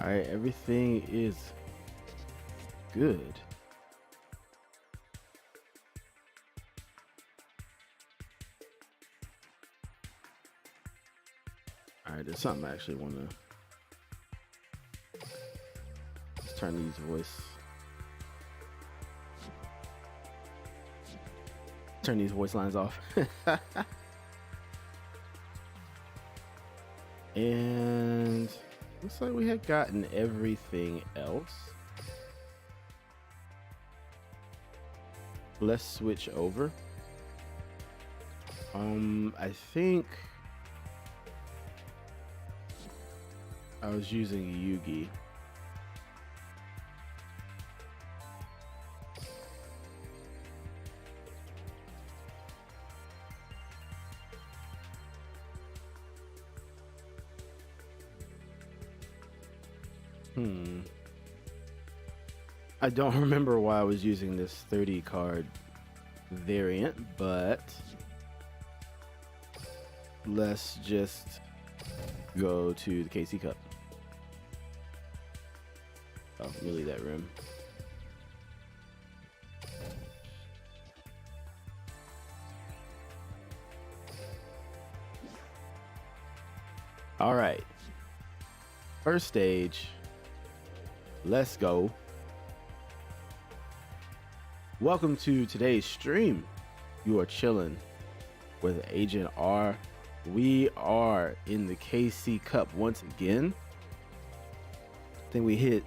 All right, everything is good. All right, there's something I actually want to. Let's turn these voice lines off. And looks like we had gotten everything else. Let's switch over. I think I was using Yugi. I don't remember why I was using this 30 card variant, but let's just go to the KC Cup. Oh, let me leave that room. All right. First stage. Let's go. Welcome to today's stream. You are chilling with AgentR. We are in the KC Cup once again. I think we hit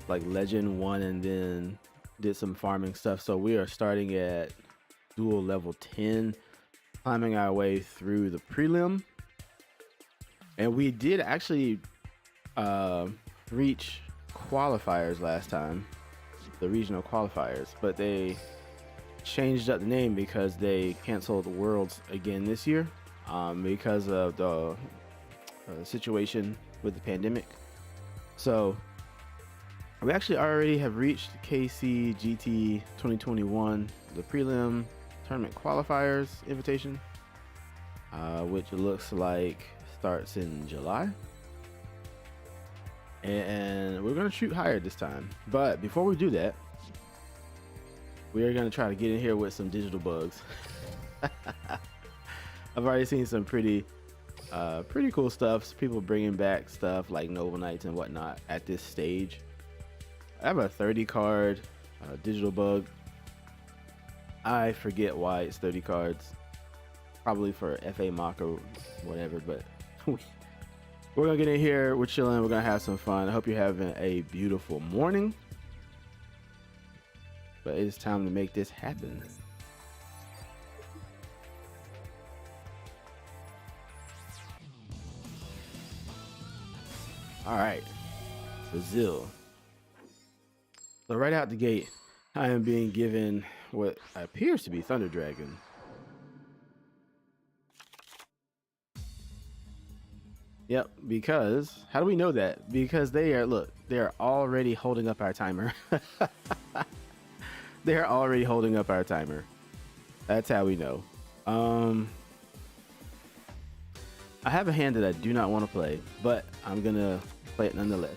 like Legend 1 and then did some farming stuff. So we are starting at Duel level 10, climbing our way through the prelim. And we did actually reach qualifiers last time, the regional qualifiers, but they changed up the name because they canceled the Worlds again this year because of the situation with the pandemic. So we actually already have reached KC GT 2021, the prelim tournament qualifiers invitation, which looks like starts in July. And we're going to shoot higher this time. But before we do that, we are going to try to get in here with some digital bugs. I've already seen some pretty cool stuff. People bringing back stuff like Noble Knights and whatnot at this stage. I have a 30 card digital bug. I forget why it's 30 cards. Probably for FA mock or whatever, but we're gonna get in here, we're chilling, we're gonna have some fun. I hope you're having a beautiful morning. But it's time to make this happen. All right, Brazil. So right out the gate, I am being given what appears to be Thunder Dragon. Yep, because how do we know that? Because they are already holding up our timer. They're already holding up our timer. That's how we know. I have a hand that I do not want to play, but I'm gonna play it nonetheless.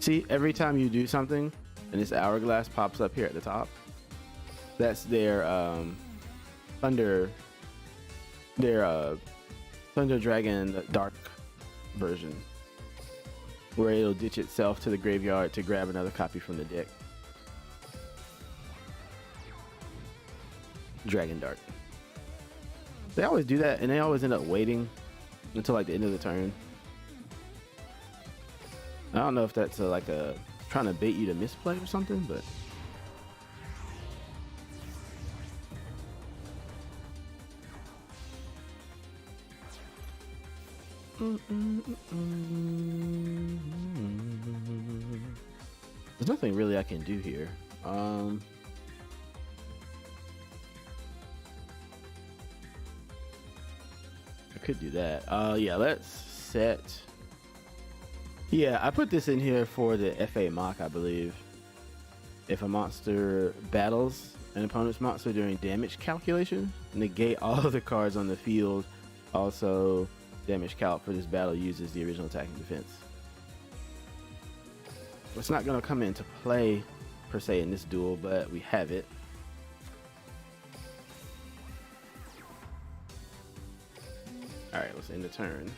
See, every time you do something and this hourglass pops up here at the top, that's their Thunder Dragon Dark version, where it'll ditch itself to the graveyard to grab another copy from the deck. Dragon Dark. They always do that, and they always end up waiting until like the end of the turn. I don't know if that's like a trying to bait you to misplay or something, but there's nothing really I can do here. I could do that. Yeah, let's set. Yeah, I put this in here for the FA mock, I believe. If a monster battles an opponent's monster during damage calculation, negate all of the cards on the field. Also, damage calc for this battle uses the original attack and defense. It's not going to come into play per se in this duel, but we have it. Alright, let's end the turn.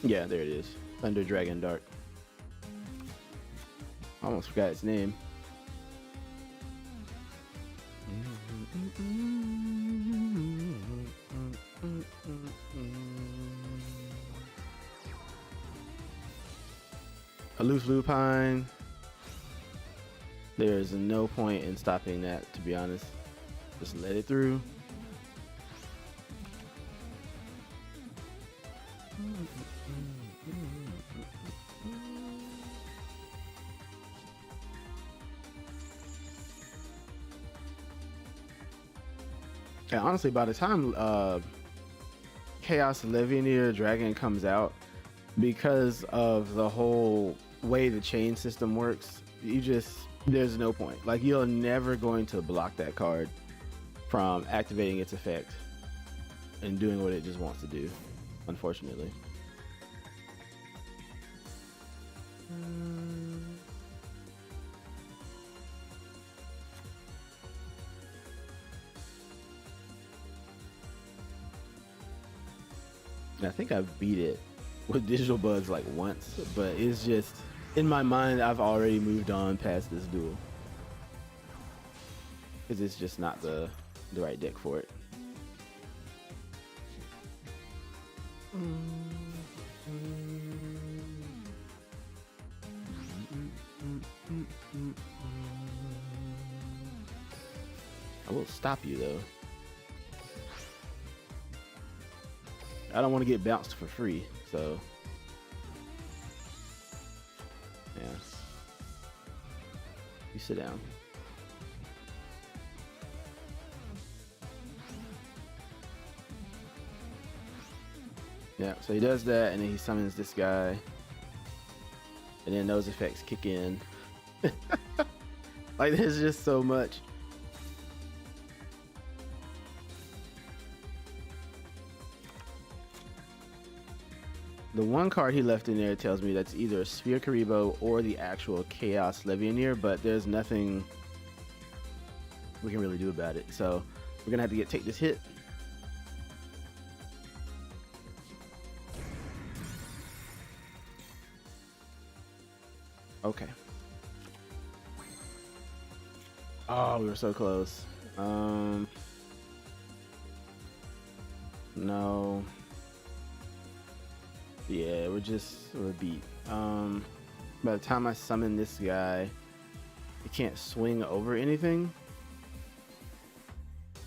Yeah, there it is. Thunder Dragon Dart. Almost forgot its name. Aloof Lupine. There's no point in stopping that, to be honest. Just let it through. And honestly, by the time Chaos Legionnaire Dragon comes out, because of the whole way the chain system works, there's no point. Like, you're never going to block that card from activating its effect and doing what it just wants to do, unfortunately. I think I've beat it with Digital Bugs like once, but it's just, in my mind, I've already moved on past this duel. Because it's just not the right deck for it. I will stop you though. I don't want to get bounced for free, so yeah. You sit down. Yeah, so he does that, and then he summons this guy, and then those effects kick in. Like, there's just so much. The one card he left in there tells me that's either a Sphere Karibo or the actual Chaos Legionnaire, but there's nothing we can really do about it. So we're gonna have to take this hit. Okay. Oh, we were so close. No. Yeah, we're beat. By the time I summon this guy, it can't swing over anything.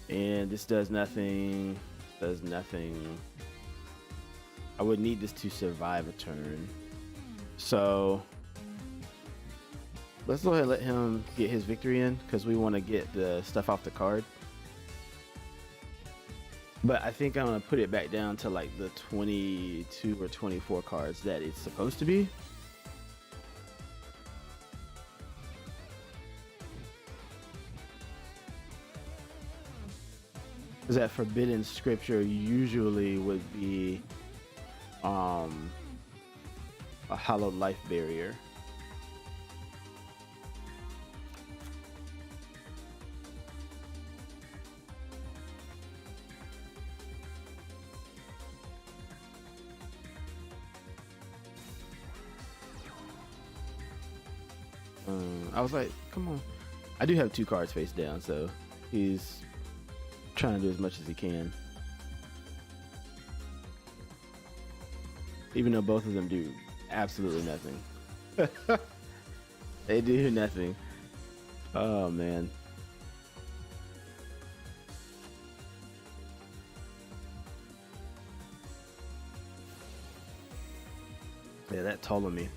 And this does nothing. Does nothing. I would need this to survive a turn. So let's go ahead and let him get his victory in, because we want to get the stuff off the card. But I think I'm going to put it back down to like the 22 or 24 cards that it's supposed to be. Because that Forbidden Scripture usually would be a Hallowed Life Barrier. I was like, come on. I do have 2 cards face down, so he's trying to do as much as he can. Even though both of them do absolutely nothing. They do nothing. Oh, man. Yeah, that Ptolemy.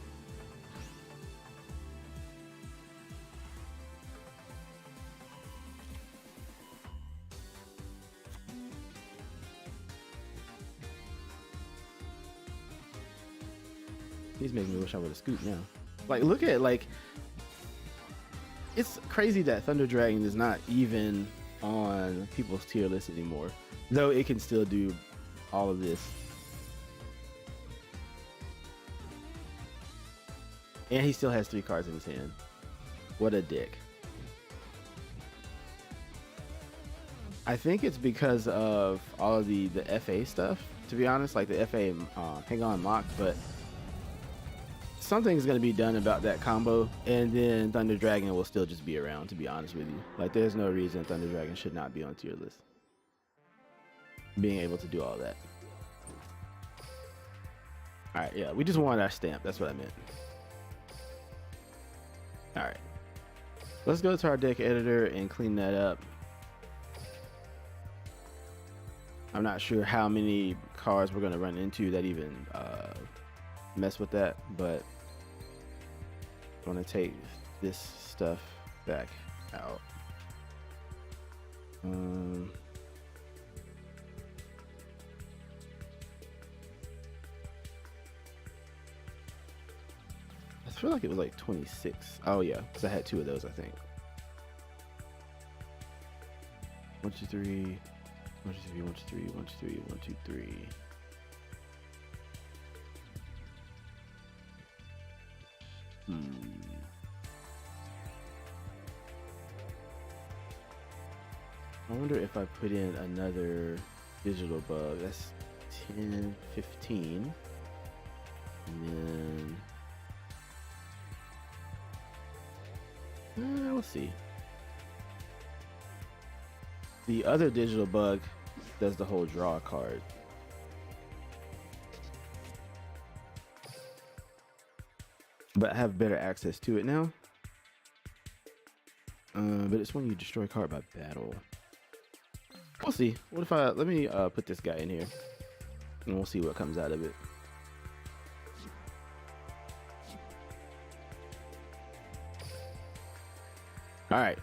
He's making me wish I would have scooped now. Like, look at, like, it's crazy that Thunder Dragon is not even on people's tier list anymore, though it can still do all of this. And he still has 3 cards in his hand. What a dick. I think it's because of all of the FA stuff, to be honest, like the FA hang on mock, but something's going to be done about that combo, and then Thunder Dragon will still just be around, to be honest with you. Like, there's no reason Thunder Dragon should not be on tier list. Being able to do all that. Alright, yeah, we just wanted our stamp. That's what I meant. Alright. Let's go to our deck editor and clean that up. I'm not sure how many cards we're going to run into that even mess with that, but I'm going to take this stuff back out. I feel like it was like 26. Oh yeah, because I had 2 of those, I think. 1, 2, 3. 1, 2, 3, 1, 2, 3, 1, 2, 3, 1, 2, 3. I wonder if I put in another digital bug. That's 10, 15. And then we'll see. The other digital bug does the whole draw card. But I have better access to it now. But it's when you destroy a card by battle. We'll see. What if let me put this guy in here, and we'll see what comes out of it. All right.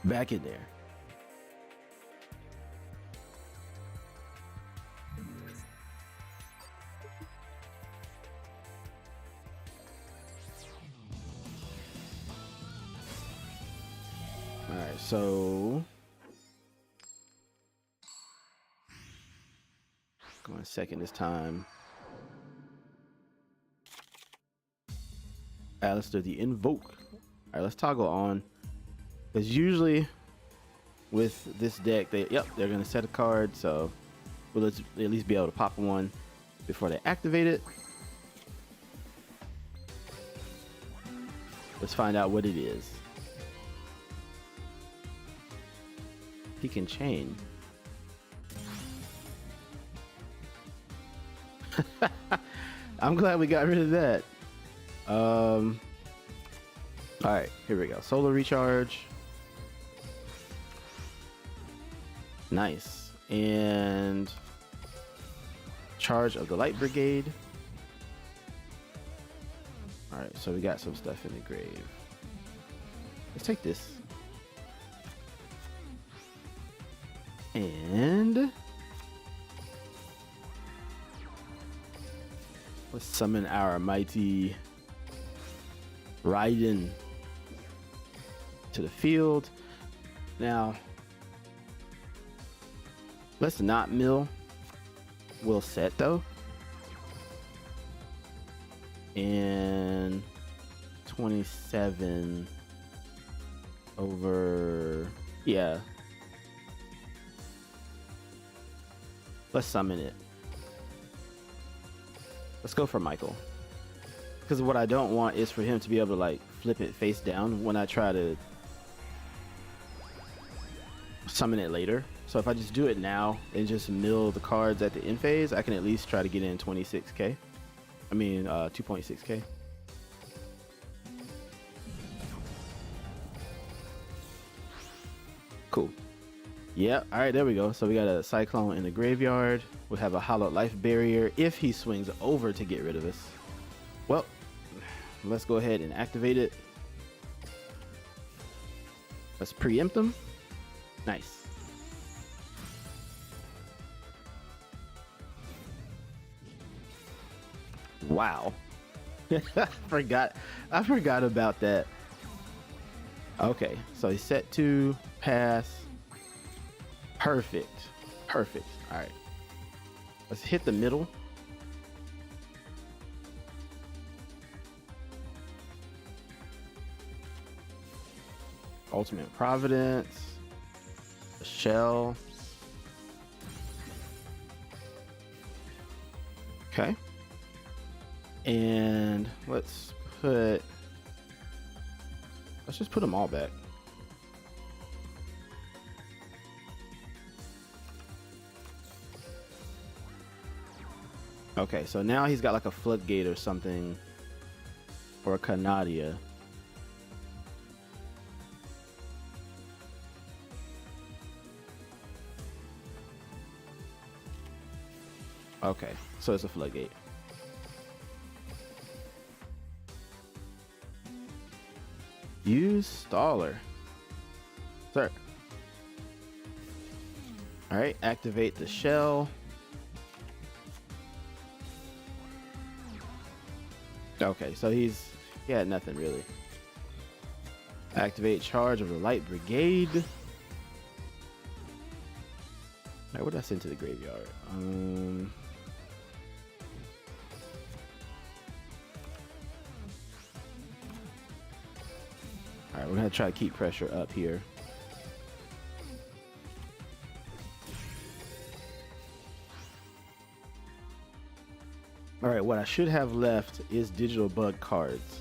Back in there. All right, so going second this time. Alistair the Invoke. All right, let's toggle on. Because usually with this deck, they're going to set a card, so we'll at least be able to pop one before they activate it. Let's find out what it is. He can chain. I'm glad we got rid of that. All right, here we go. Solar recharge. Nice. And charge of the Light Brigade. All right, so we got some stuff in the grave. Let's take this. And let's summon our mighty Raiden to the field. Now, let's not mill. We'll set though. And 27 over, yeah. Let's summon it. Let's go for Michael. Because what I don't want is for him to be able to like flip it face down when I try to summon it later. So if I just do it now and just mill the cards at the end phase, I can at least try to get in 26k. I mean 2.6k. Cool. Yeah, all right, there we go. So we got a Cyclone in the graveyard. We have a Hallowed Life Barrier if he swings over to get rid of us. Well, let's go ahead and activate it. Let's preempt him. Nice. Wow. I forgot about that. Okay, so he's set to pass. Perfect. Perfect. All right. Let's hit the middle. Ultimate Providence. A shell. Okay. And let's just put them all back. Okay, so now he's got like a floodgate or something, or a Canadia. Okay, so it's a floodgate. Use Staller. Sir. Alright, activate the shell. Okay, so he had nothing really. Activate charge of the Light Brigade. Alright, what did I send to the graveyard? Alright, we're gonna try to keep pressure up here. Alright, what I should have left is digital bug cards.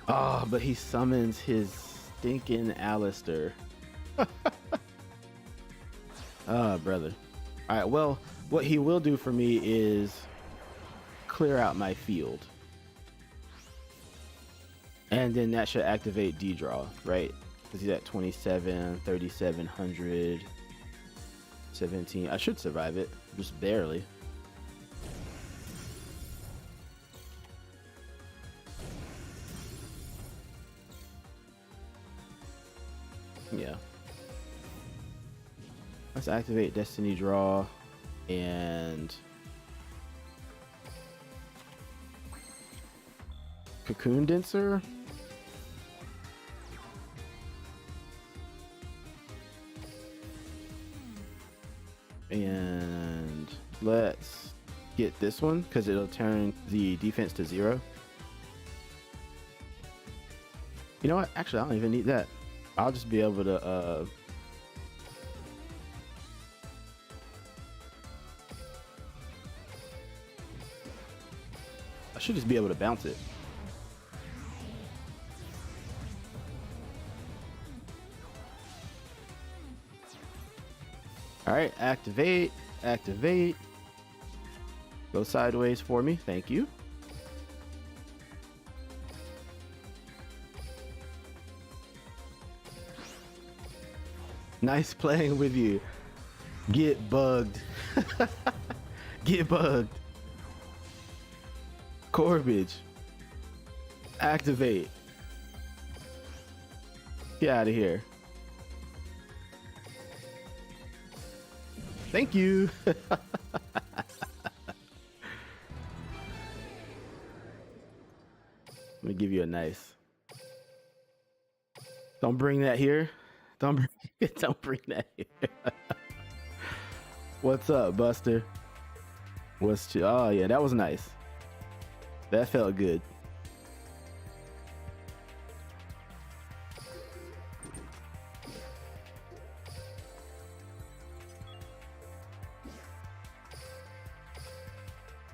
Oh, but he summons his stinking Alistair. Ah, brother. Alright, well, what he will do for me is clear out my field. And then that should activate D-Draw, right? Because he's at 27, 3,700, 17. I should survive it, just barely. Yeah. Let's activate Destiny Draw and Cocoon Denser. And let's get this one because it'll turn the defense to 0. You know what? Actually, I don't even need that. I'll just be able to I should just be able to bounce it. All right, activate. Go sideways for me, thank you. Nice playing with you. Get bugged. Get bugged. Corbage. Activate. Get out of here. Thank you. Let me give you a nice. Don't bring that here. Don't bring that here. What's up, Buster? Oh yeah, that was nice. That felt good.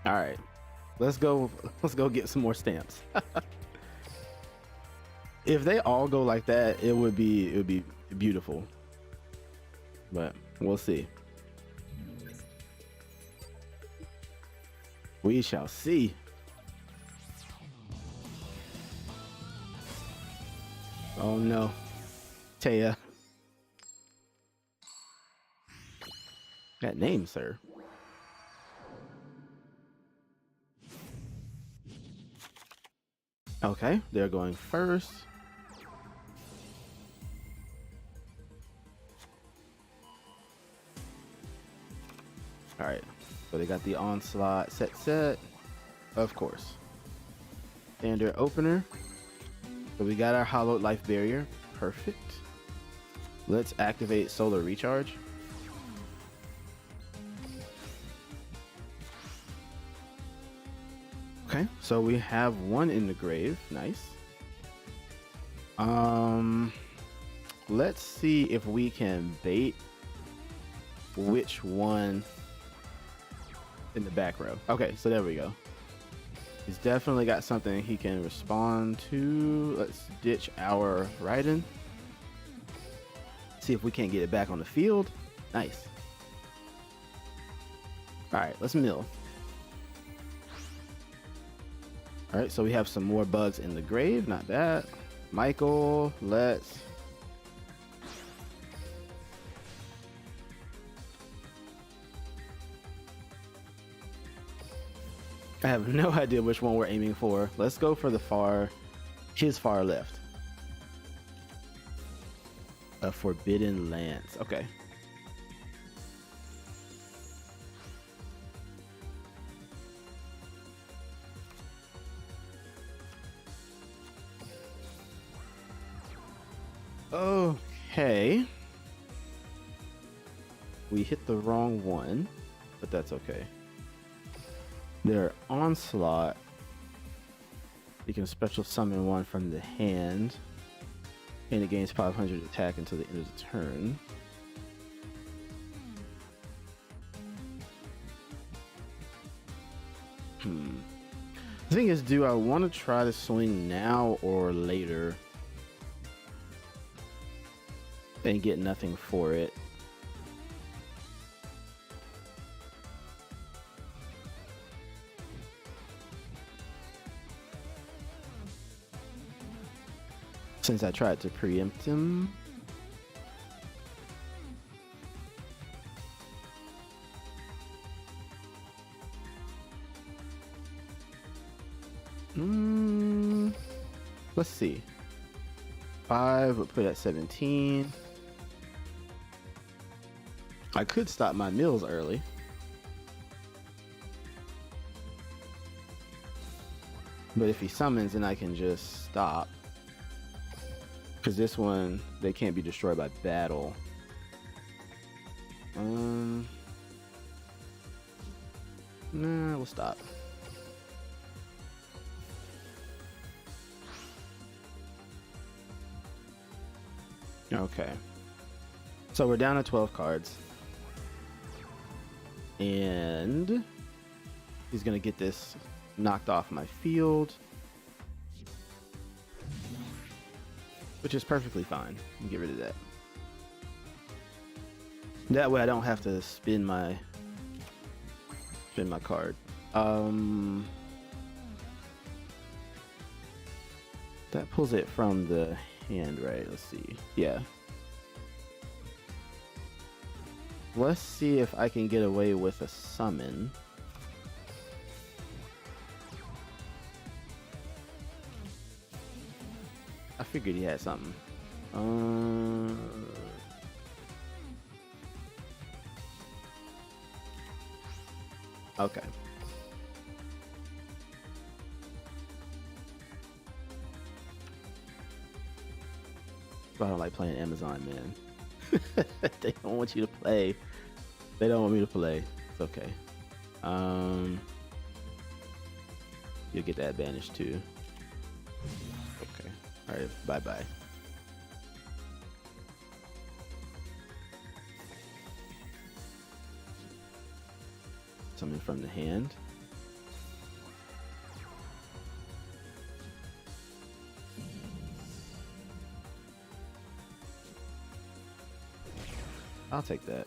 All right, let's go get some more stamps. If they all go like that, it would be beautiful, but we'll see. We shall see. Oh no, Taya. That name, sir. Okay, they're going first. All right, so they got the onslaught set, of course. Standard opener. So we got our hollowed life barrier, perfect. Let's activate Solar Recharge. Okay, so we have one in the grave. Nice. Let's see if we can bait which one in the back row. Okay, so there we go. He's definitely got something he can respond to. Let's ditch our Raiden. See if we can't get it back on the field. Nice. All right, let's mill. All right, so we have some more bugs in the grave. Not bad. Michael, let's... I have no idea which one we're aiming for. Let's go for his far left. A Forbidden Lance. Okay. Okay. We hit the wrong one, but that's okay. Their Onslaught. You can special summon one from the hand, and it gains 500 attack until the end of the turn. The thing is, do I want to try to swing now or later and get nothing for it? Since I tried to preempt him. Let's see. 5 would put at 17. I could stop my mills early. But if he summons, then I can just stop. Because this one, they can't be destroyed by battle. Nah, we'll stop. Okay. So we're down to 12 cards. And he's going to get this knocked off my field, which is perfectly fine. Get rid of that. That way I don't have to spin my card. That pulls it from the hand, right? Let's see. Yeah. Let's see if I can get away with a summon. I figured he had something. Okay. I don't like playing Amazon, man. They don't want you to play. They don't want me to play. It's okay. You'll get that advantage too. Okay. All right. Bye-bye. Something from the hand. I'll take that.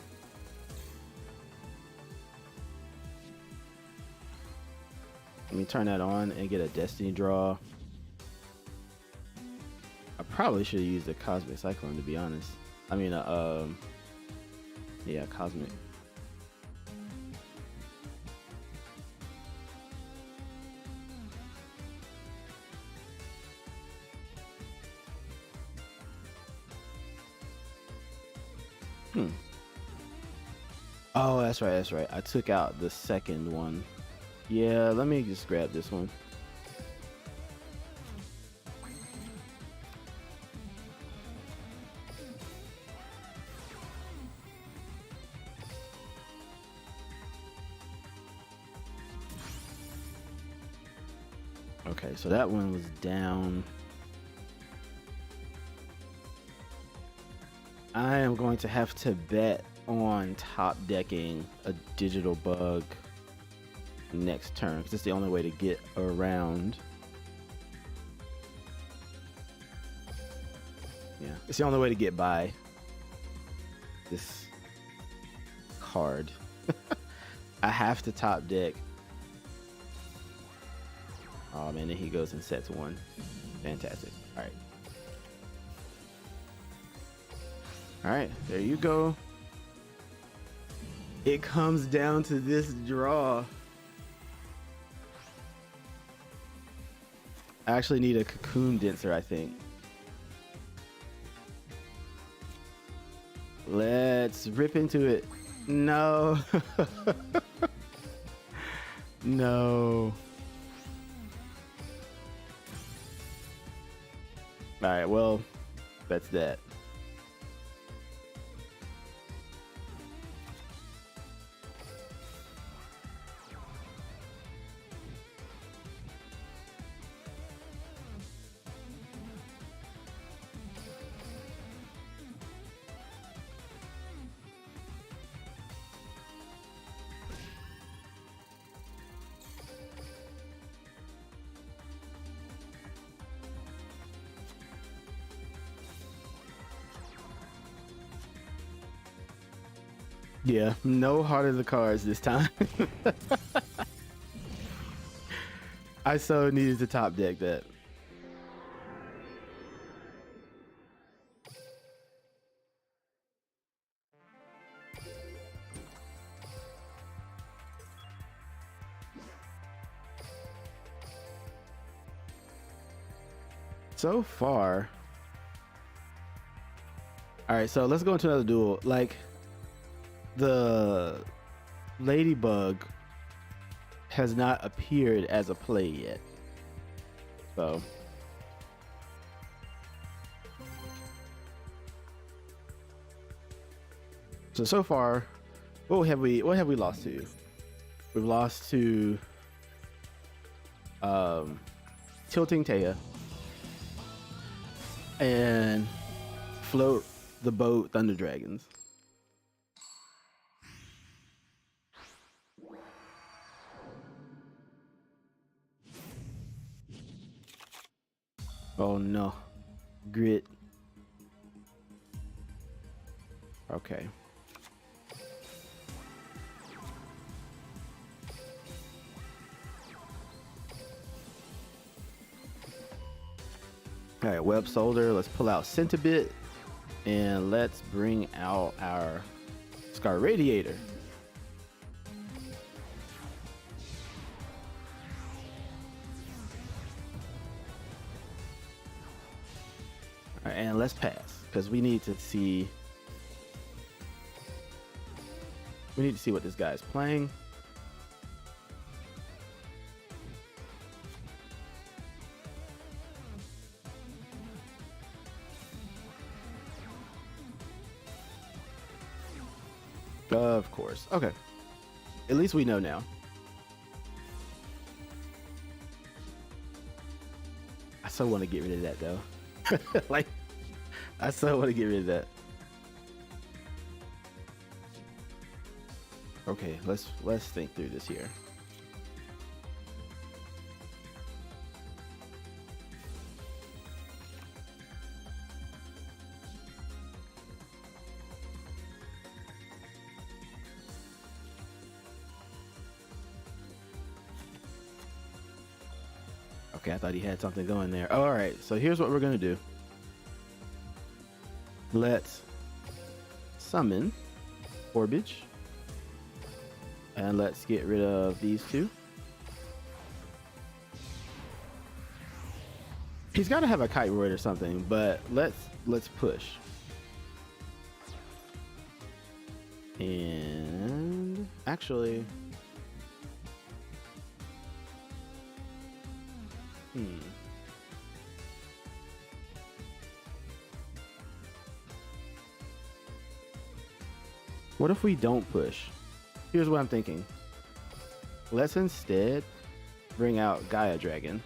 Let me turn that on and get a Destiny draw. I probably should have used a Cosmic Cyclone, to be honest. I mean, yeah, Cosmic. Oh, that's right, that's right. I took out the second one. Yeah, let me just grab this one. Okay, so that one was down. I am going to have to bet on top decking a digital bug next turn because it's the only way to get around. Yeah, it's the only way to get by this card. I have to top deck. Oh man, then he goes and sets one. Fantastic. All right. All right, there you go. It comes down to this draw. I actually need a cocoon denser, I think. Let's rip into it. No. No. All right, well, that's that. Yeah, no Heart of the Cards this time. I so needed to top deck that. So far. All right, so let's go into another duel. Like, the Ladybug has not appeared as a play yet. So far, what have we lost to? We've lost to Tilting Taya and Float the Boat Thunder Dragons. Oh no. Grit. Okay. All right, Web Soldier. Let's pull out Centibit and let's bring out our Scar Radiator. All right, and let's pass because we need to see. We need to see what this guy's playing. Of course. Okay. At least we know now. I so want to get rid of that though. Like, I so want to get rid of that. Okay, let's think through this here. Okay, I thought he had something going there. All right, so here's what we're gonna do. Let's summon Orbage. And let's get rid of these two. He's got to have a Kite Roid or something, but let's push. And actually, what if we don't push? Here's what I'm thinking. Let's instead bring out Gaia Dragon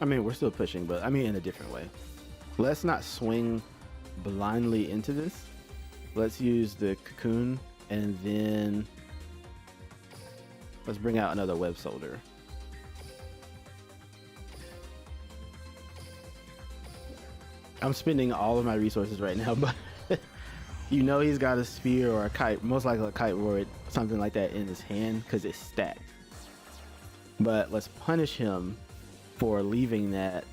I mean, we're still pushing, but I mean in a different way. Let's not swing blindly into this. Let's use the cocoon, and then let's bring out another web soldier. I'm spending all of my resources right now, but you know he's got a spear or a kite, most likely a kite ward, something like that in his hand because it's stacked. But let's punish him for leaving that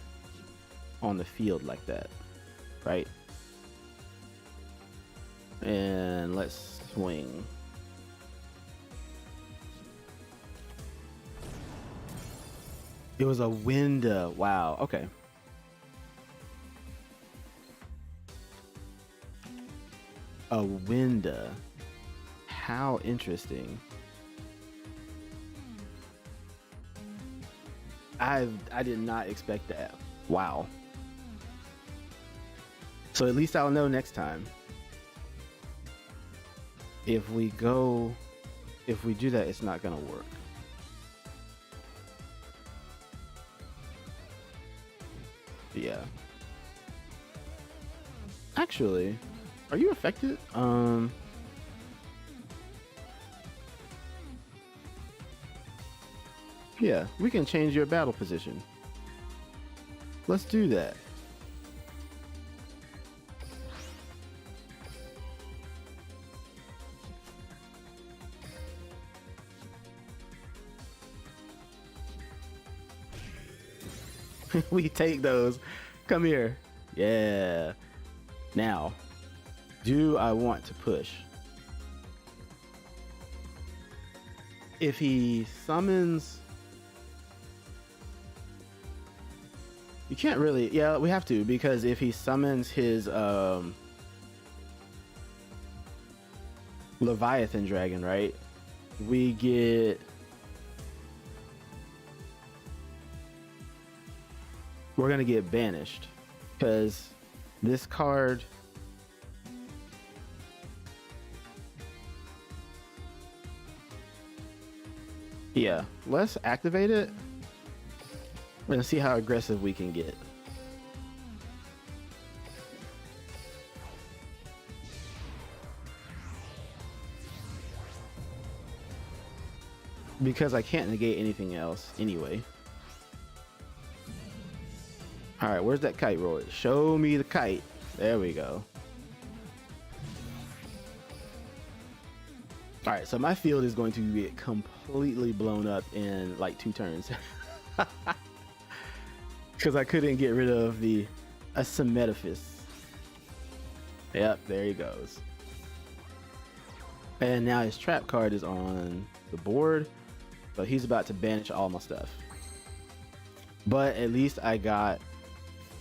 on the field like that, right? And let's swing. It was a window. Wow. Okay. A window. How interesting. I did not expect that. Wow. So at least I'll know next time. If we do that, it's not gonna work. Yeah. Actually, are you affected? Yeah, we can change your battle position. Let's do that. We take those. Come here. Yeah. Now, do I want to push? If he summons... You can't really... Yeah, we have to, because if he summons his Leviathan dragon, right? We get... We're gonna get banished because this card yeah, let's activate it and see how aggressive we can get. Because I can't negate anything else anyway. All right, where's that kite, Roy? Show me the kite. There we go. All right, so my field is going to get completely blown up in like 2 turns. Because I couldn't get rid of the Asymmetriphus. Yep, there he goes. And now his trap card is on the board. So he's about to banish all my stuff. But at least I got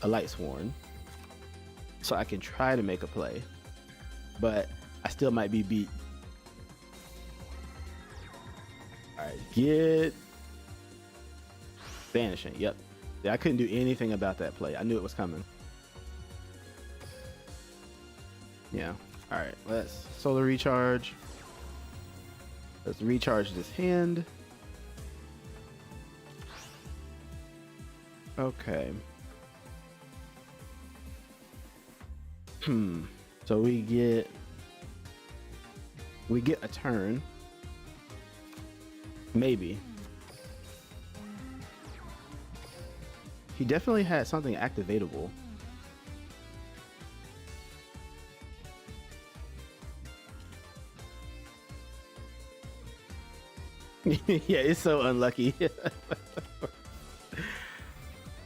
a Light Sworn, so I can try to make a play, but I still might be beat. All right, get banishing. Yep, yeah, I couldn't do anything about that play. I knew it was coming. Yeah. All right, let's solar recharge. Let's recharge this hand. Okay. So we get a turn. Maybe. He definitely had something activatable. Yeah, it's so unlucky.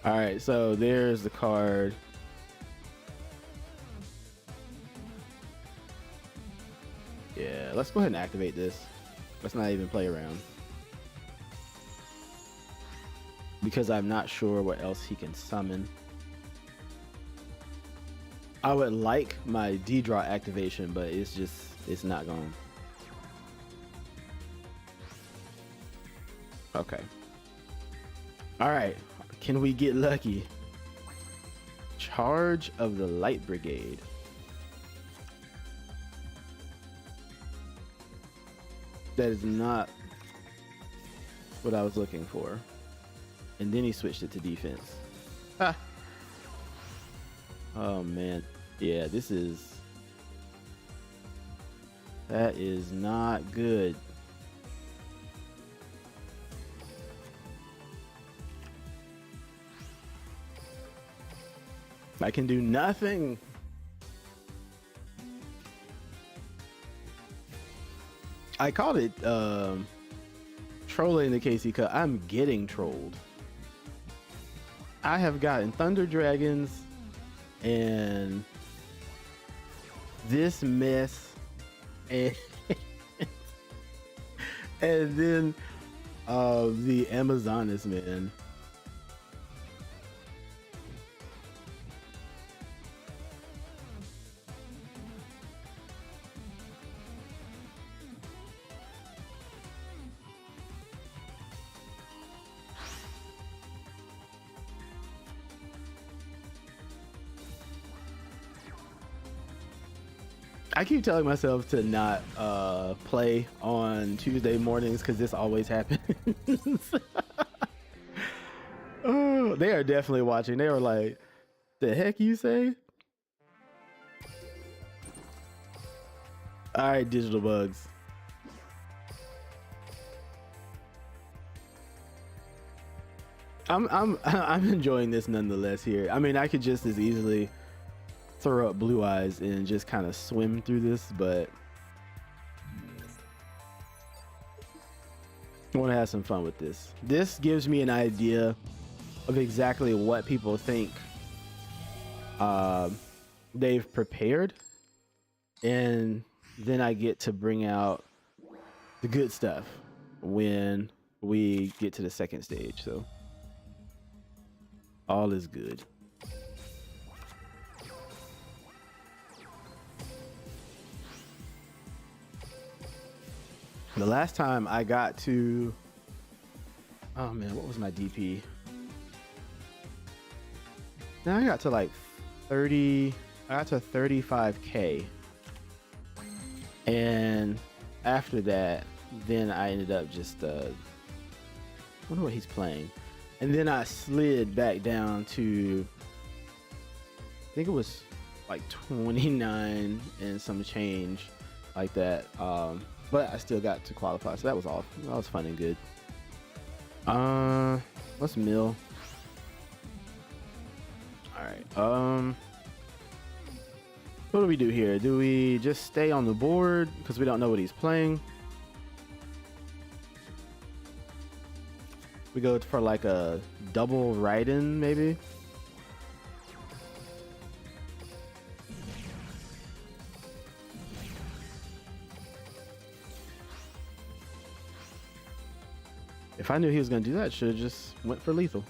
All right, so there's the card. Yeah, let's go ahead and activate this. Let's not even play around. Because I'm not sure what else he can summon. I would like my D-draw activation, but it's not going. Okay. All right, can we get lucky? Charge of the Light Brigade. That is not what I was looking for. And then he switched it to defense. Oh man, yeah, that is not good. I can do nothing. I called it trolling the KC Cup. I'm getting trolled. I have gotten Thunder Dragons and this mess and and then the Amazonas, man. I keep telling myself to not play on Tuesday mornings because this always happens. Oh, they are definitely watching. They were like, "The heck you say?" All right, digital bugs. I'm enjoying this nonetheless here. I mean, I could just as easily throw up blue eyes and just kind of swim through this, but I want to have some fun with this. This gives me an idea of exactly what people think they've prepared, and then I get to bring out the good stuff when we get to the second stage. So all is good. The last time I got to, oh man, what was my DP? Now I got to like 30, I got to 35K. And after that, then I ended up just, I wonder what he's playing. And then I slid back down to, I think it was like 29 and some change like that. But I still got to qualify, so that was all. That was fun and good. What's mill? All right. What do we do here? Do we just stay on the board because we don't know what he's playing? We go for like a double ride-in, maybe. If I knew he was gonna do that, should have just went for lethal.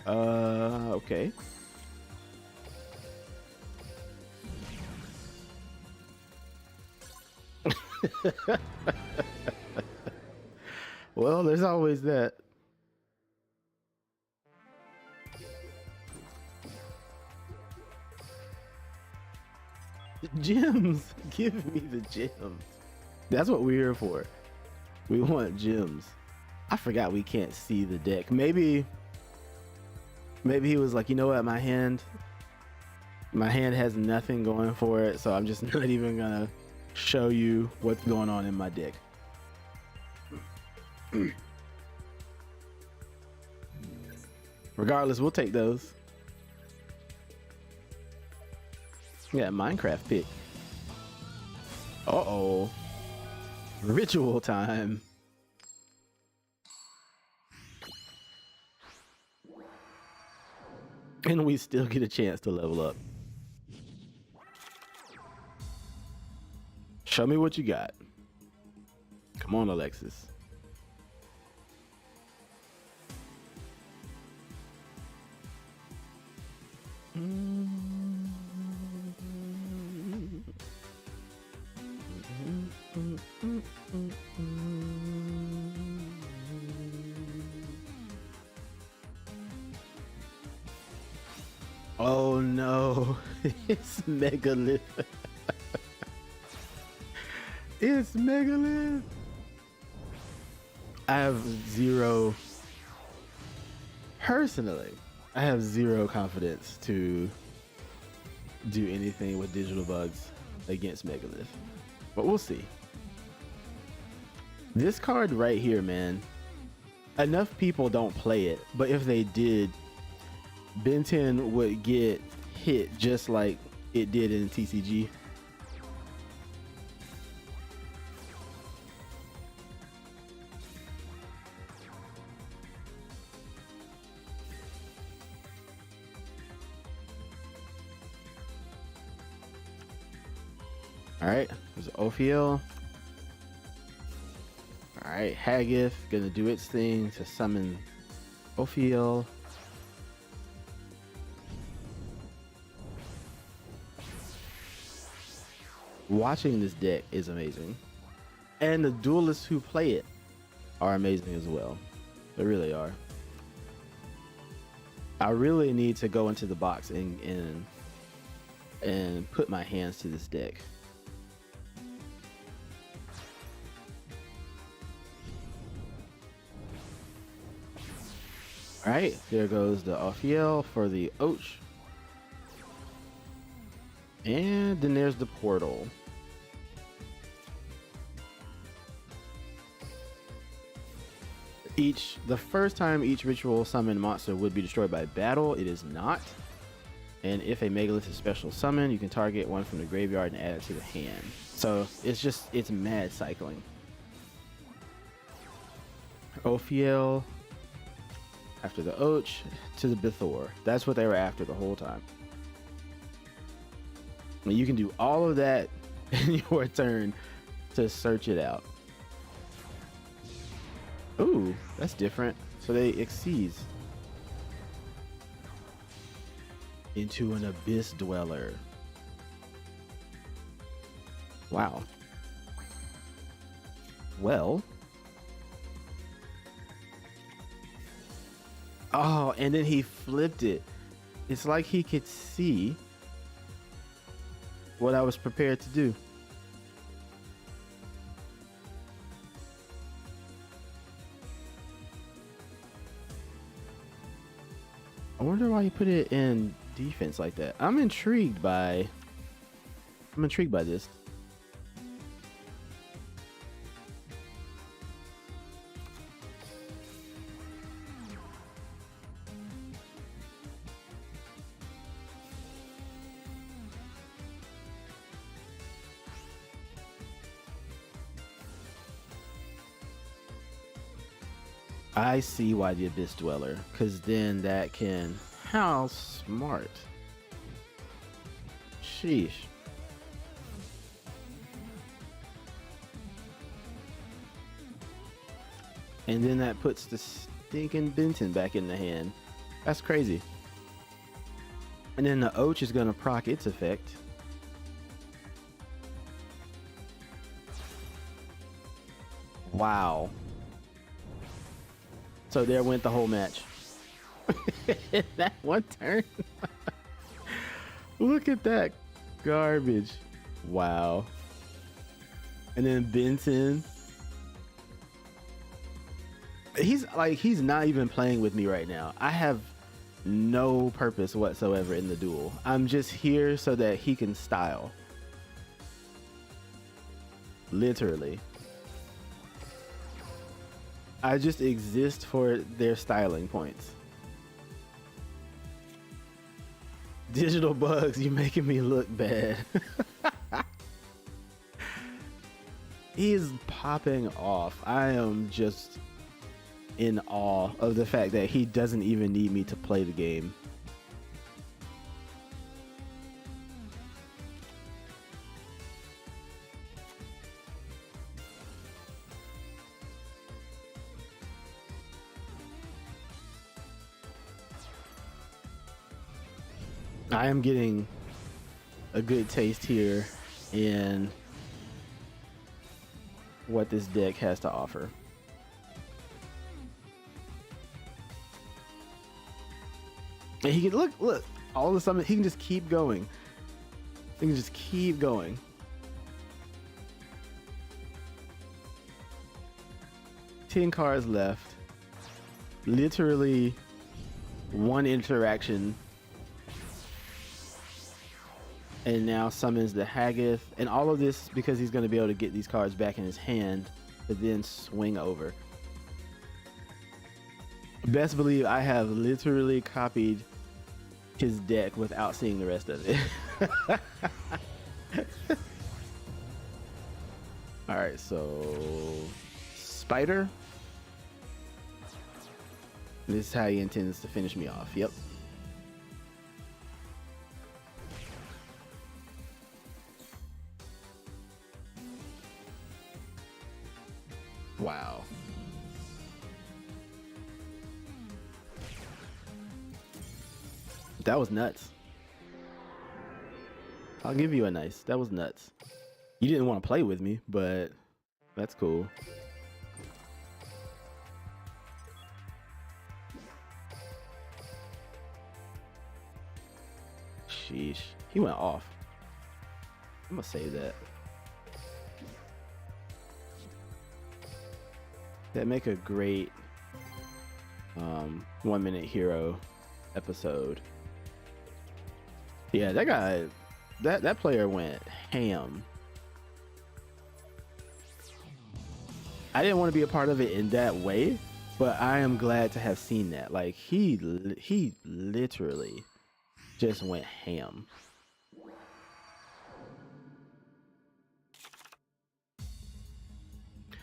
Okay. Well, there's always that. Gems! Give me the gems. That's what we're here for. We want gems. I forgot we can't see the deck. Maybe he was like, you know what, my hand has nothing going for it, so I'm just not even gonna show you what's going on in my deck. Regardless, we'll take those. Yeah, Minecraft pick. Uh-oh. Ritual time. And we still get a chance to level up. Show me what you got. Come on, Alexis. Oh no, it's Megalith. It's Megalith. I have zero, personally, I have zero confidence to do anything with digital bugs against Megalith, but we'll see. This card right here, man, enough people don't play it, but if they did, Ben 10 would get hit just like it did in TCG. All right, there's Ophiel. All right, Haggith gonna do its thing to summon Ophiel. Watching this deck is amazing, and the duelists who play it are amazing as well. They really are. I really need to go into the box and put my hands to this deck. All right, there goes the Ophiel for the Och. And then there's the portal. The first time each ritual summon monster would be destroyed by battle, it is not. And if a Megalith is special summon, you can target one from the graveyard and add it to the hand. So it's mad cycling. Ophiel after the Och to the Bithor. That's what they were after the whole time. And you can do all of that in your turn to search it out. Ooh, that's different. So they exceeds into an Abyss Dweller. Wow. Well. Oh, and then he flipped it. It's like he could see what I was prepared to do. I wonder why he put it in defense like that. I'm intrigued by this. I see why the Abyss Dweller, because then that can... How smart. Sheesh. And then that puts the stinking Benton back in the hand. That's crazy. And then the Och is going to proc its effect. Wow. So there went the whole match. That one turn. Look at that garbage. Wow. And then Benton. He's not even playing with me right now. I have no purpose whatsoever in the duel. I'm just here so that he can style. Literally. I just exist for their styling points. Digital bugs, you're making me look bad. He is popping off. I am just in awe of the fact that he doesn't even need me to play the game. I am getting a good taste here in what this deck has to offer. And he can look, all of a sudden he can just keep going. He can just keep going. 10 cards left. Literally one interaction. And now summons the Haggith. And all of this because he's going to be able to get these cards back in his hand to then swing over. Best believe I have literally copied his deck without seeing the rest of it. All right, so Spider. This is how he intends to finish me off. Yep. Wow. That was nuts. I'll give you a nice. That was nuts. You didn't want to play with me, but that's cool. Sheesh. He went off. I'm gonna save that. That make a great 1 minute hero episode. Yeah, that guy, that player went ham. I didn't want to be a part of it in that way, but I am glad to have seen that. Like he literally just went ham.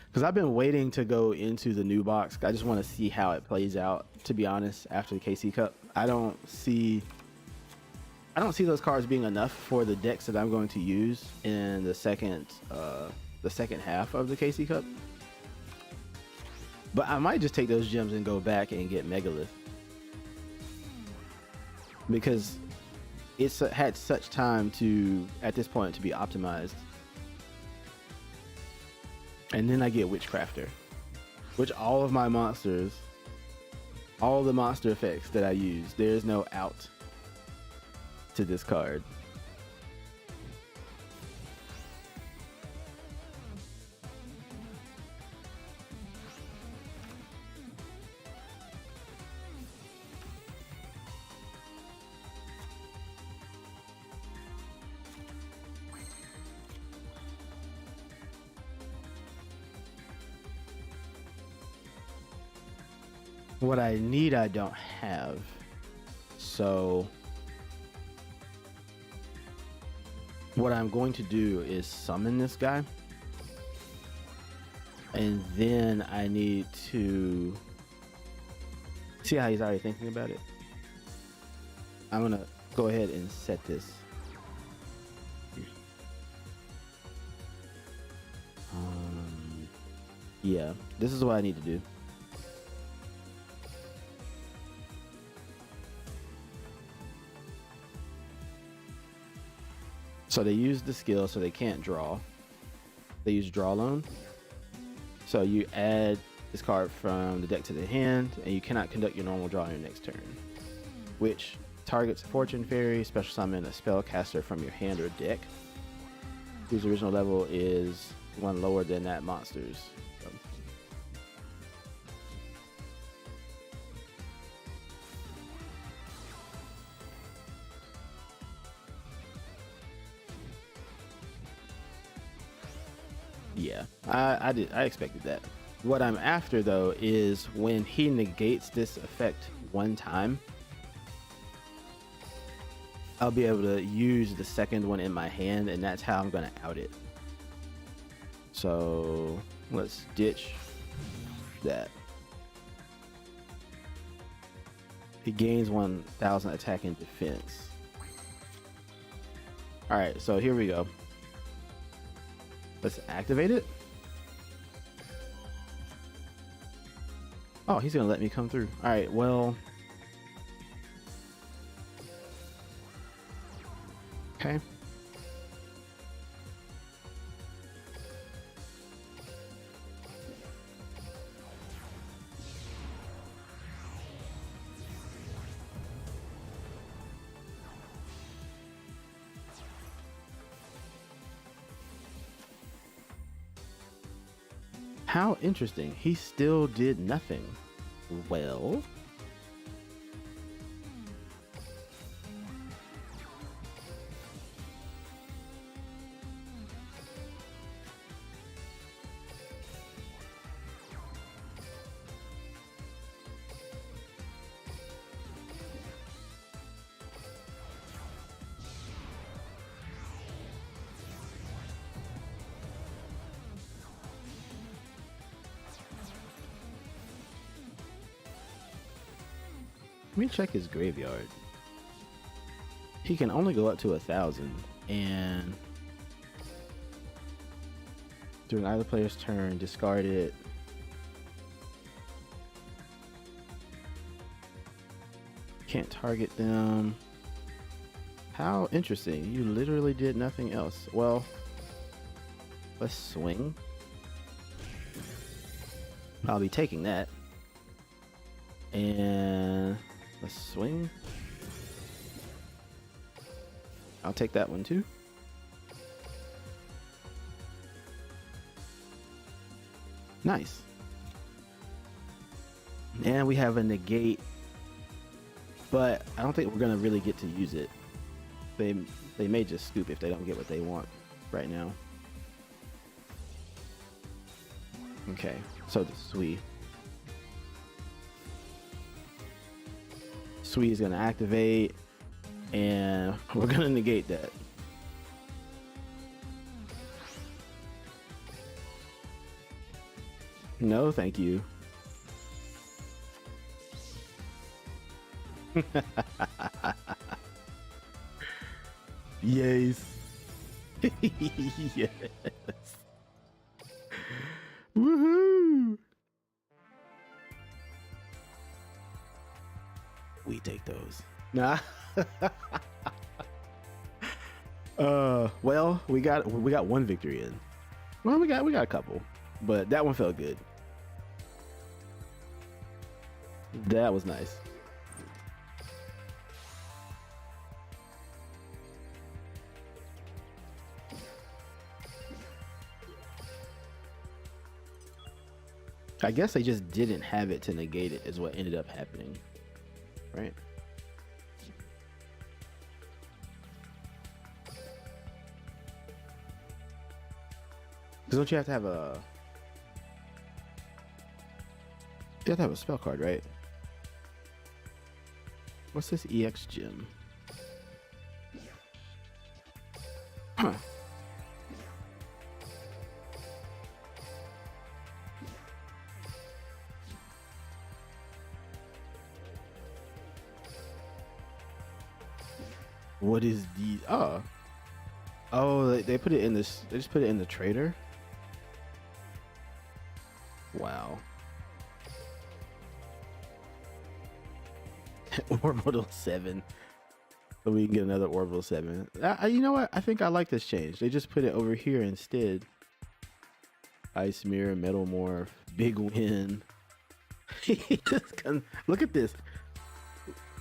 Because I've been waiting to go into the new box. I just want to see how it plays out, to be honest, after the KC Cup. I don't see those cards being enough for the decks that I'm going to use in the second half of the KC Cup. But I might just take those gems and go back and get Megalith. Because it's had such time to, at this point, to be optimized. And then I get Witchcrafter, which all of my monsters, all the monster effects that I use, there's no out to this card. What I need, I don't have. So what I'm going to do is summon this guy. And then I need to see how he's already thinking about it. I'm going to go ahead and set this. Yeah, this is what I need to do. So they use the skill, so they can't draw. They use draw loan. So you add this card from the deck to the hand, and you cannot conduct your normal draw on your next turn. Which targets a Fortune Fairy, special summon a spellcaster from your hand or deck, whose original level is one lower than that monster's. Yeah, I expected that. What I'm after though is when he negates this effect one time, I'll be able to use the second one in my hand, and that's how I'm gonna out it. So let's ditch that. He gains 1,000 attack and defense. All right, so here we go. Let's activate it. Oh, he's gonna let me come through. All right, well. Okay. How interesting. He still did nothing. Well, let me check his graveyard. He can only go up to 1,000, and during either player's turn, discard it. Can't target them. How interesting. You literally did nothing else. Well, let's swing. I'll be taking that. And let's swing. I'll take that one too. Nice. And we have a negate, but I don't think we're gonna really get to use it. They may just scoop if they don't get what they want right now. Okay, so the Sui is gonna activate, and we're gonna negate that. No, thank you. Yes. Yes. Woohoo! We take those. Nah. Well, we got one victory in. Well, we got a couple, but that one felt good. That was nice. I guess they just didn't have it to negate it is what ended up happening, right? Because don't you have to have a... You have to have a spell card, right? What's this EX gem? Huh. What is the... Oh, they put it in this... They just put it in the trader? Wow. Orbital 7. So we can get another Orbital 7. You know what? I think I like this change. They just put it over here instead. Ice Mirror, Metal Morph, Big Win. Look at this.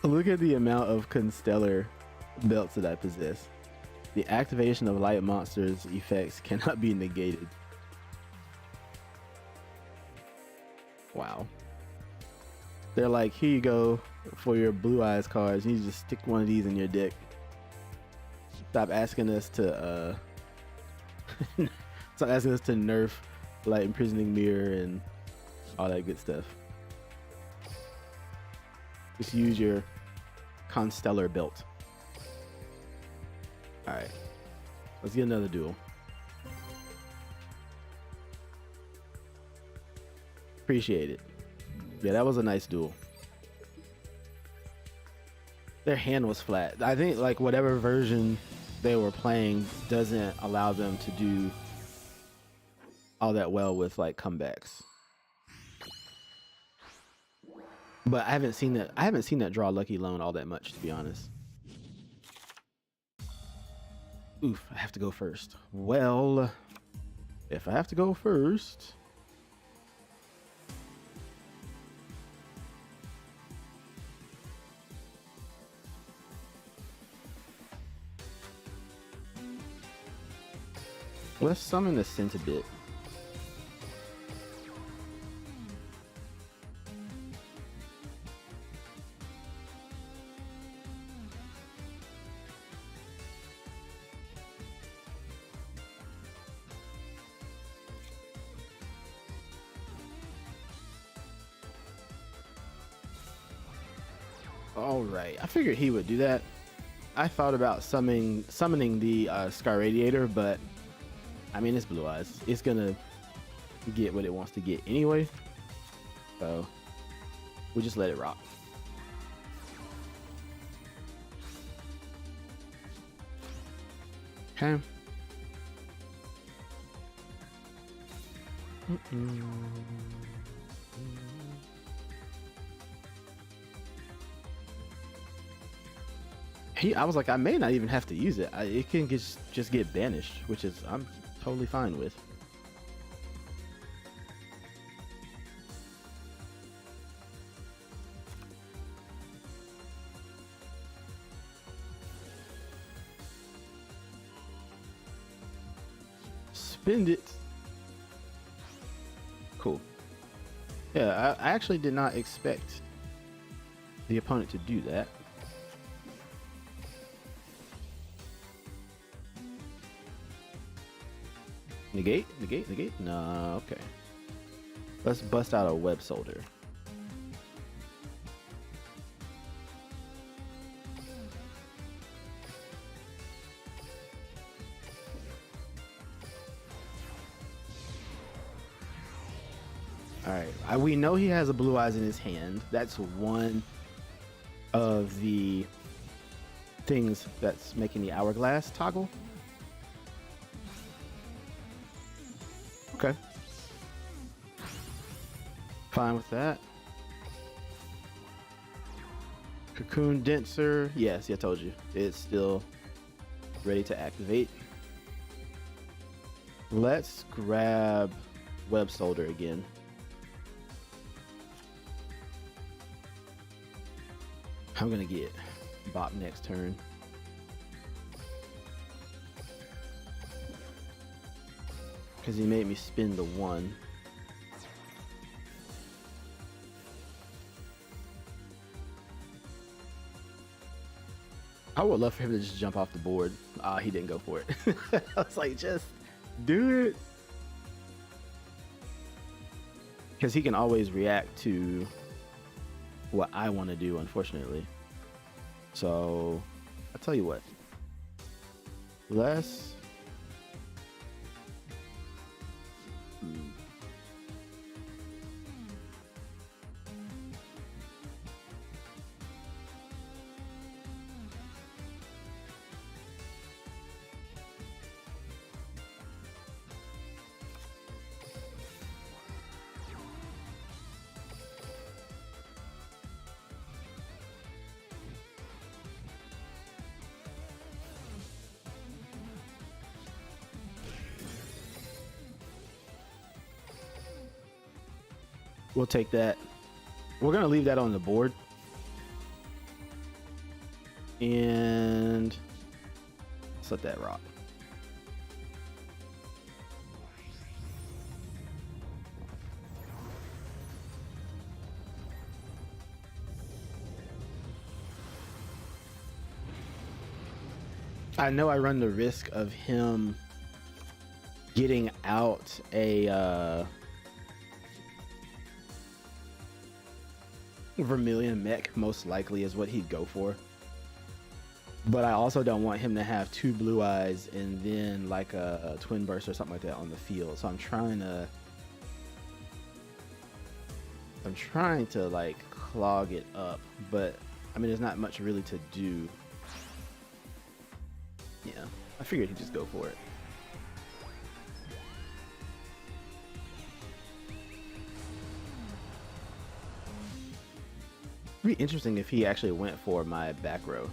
Look at the amount of Constellar belts that I possess. The activation of light monsters effects cannot be negated. Wow. They're like, here you go for your Blue Eyes cards. You just stick one of these in your deck. Stop asking us to stop asking us to nerf Light Imprisoning Mirror and all that good stuff. Just use your Constellar belt. Alright. Let's get another duel. Appreciate it. Yeah, that was a nice duel. Their hand was flat. I think like whatever version they were playing doesn't allow them to do all that well with like comebacks. But I haven't seen that draw Lucky Loan all that much, to be honest. Oof, I have to go first. Well, if I have to go first, let's summon the Centibit. All right, I figured he would do that. I thought about summoning the Sky Radiator, but I mean it's Blue Eyes. It's gonna get what it wants to get anyway, so we just let it rock. Okay. I was like, I may not even have to use it. It can just get banished, which is I'm totally fine with. Spend it. Cool. Yeah, I actually did not expect the opponent to do that. Negate? Negate? Negate? No, okay. Let's bust out a web soldier. All right, we know he has a Blue Eyes in his hand. That's one of the things that's making the hourglass toggle. Okay. Fine with that. Cocoon Denser. Yes, I told you. It's still ready to activate. Let's grab Web Soldier again. I'm gonna get Bop next turn. Because he made me spin the one. I would love for him to just jump off the board. He didn't go for it. I was like, just do it. Because he can always react to what I want to do, unfortunately. So, I'll tell you what. Let's... We'll take that. We're gonna leave that on the board. And let's let that rock. I know I run the risk of him getting out a Vermilion mech, most likely is what he'd go for. But I also don't want him to have two Blue Eyes and then like a Twin Burst or something like that on the field. So I'm trying to like clog it up, but I mean there's not much really to do. Yeah, I figured he'd just go for it. It'd be interesting if he actually went for my back row.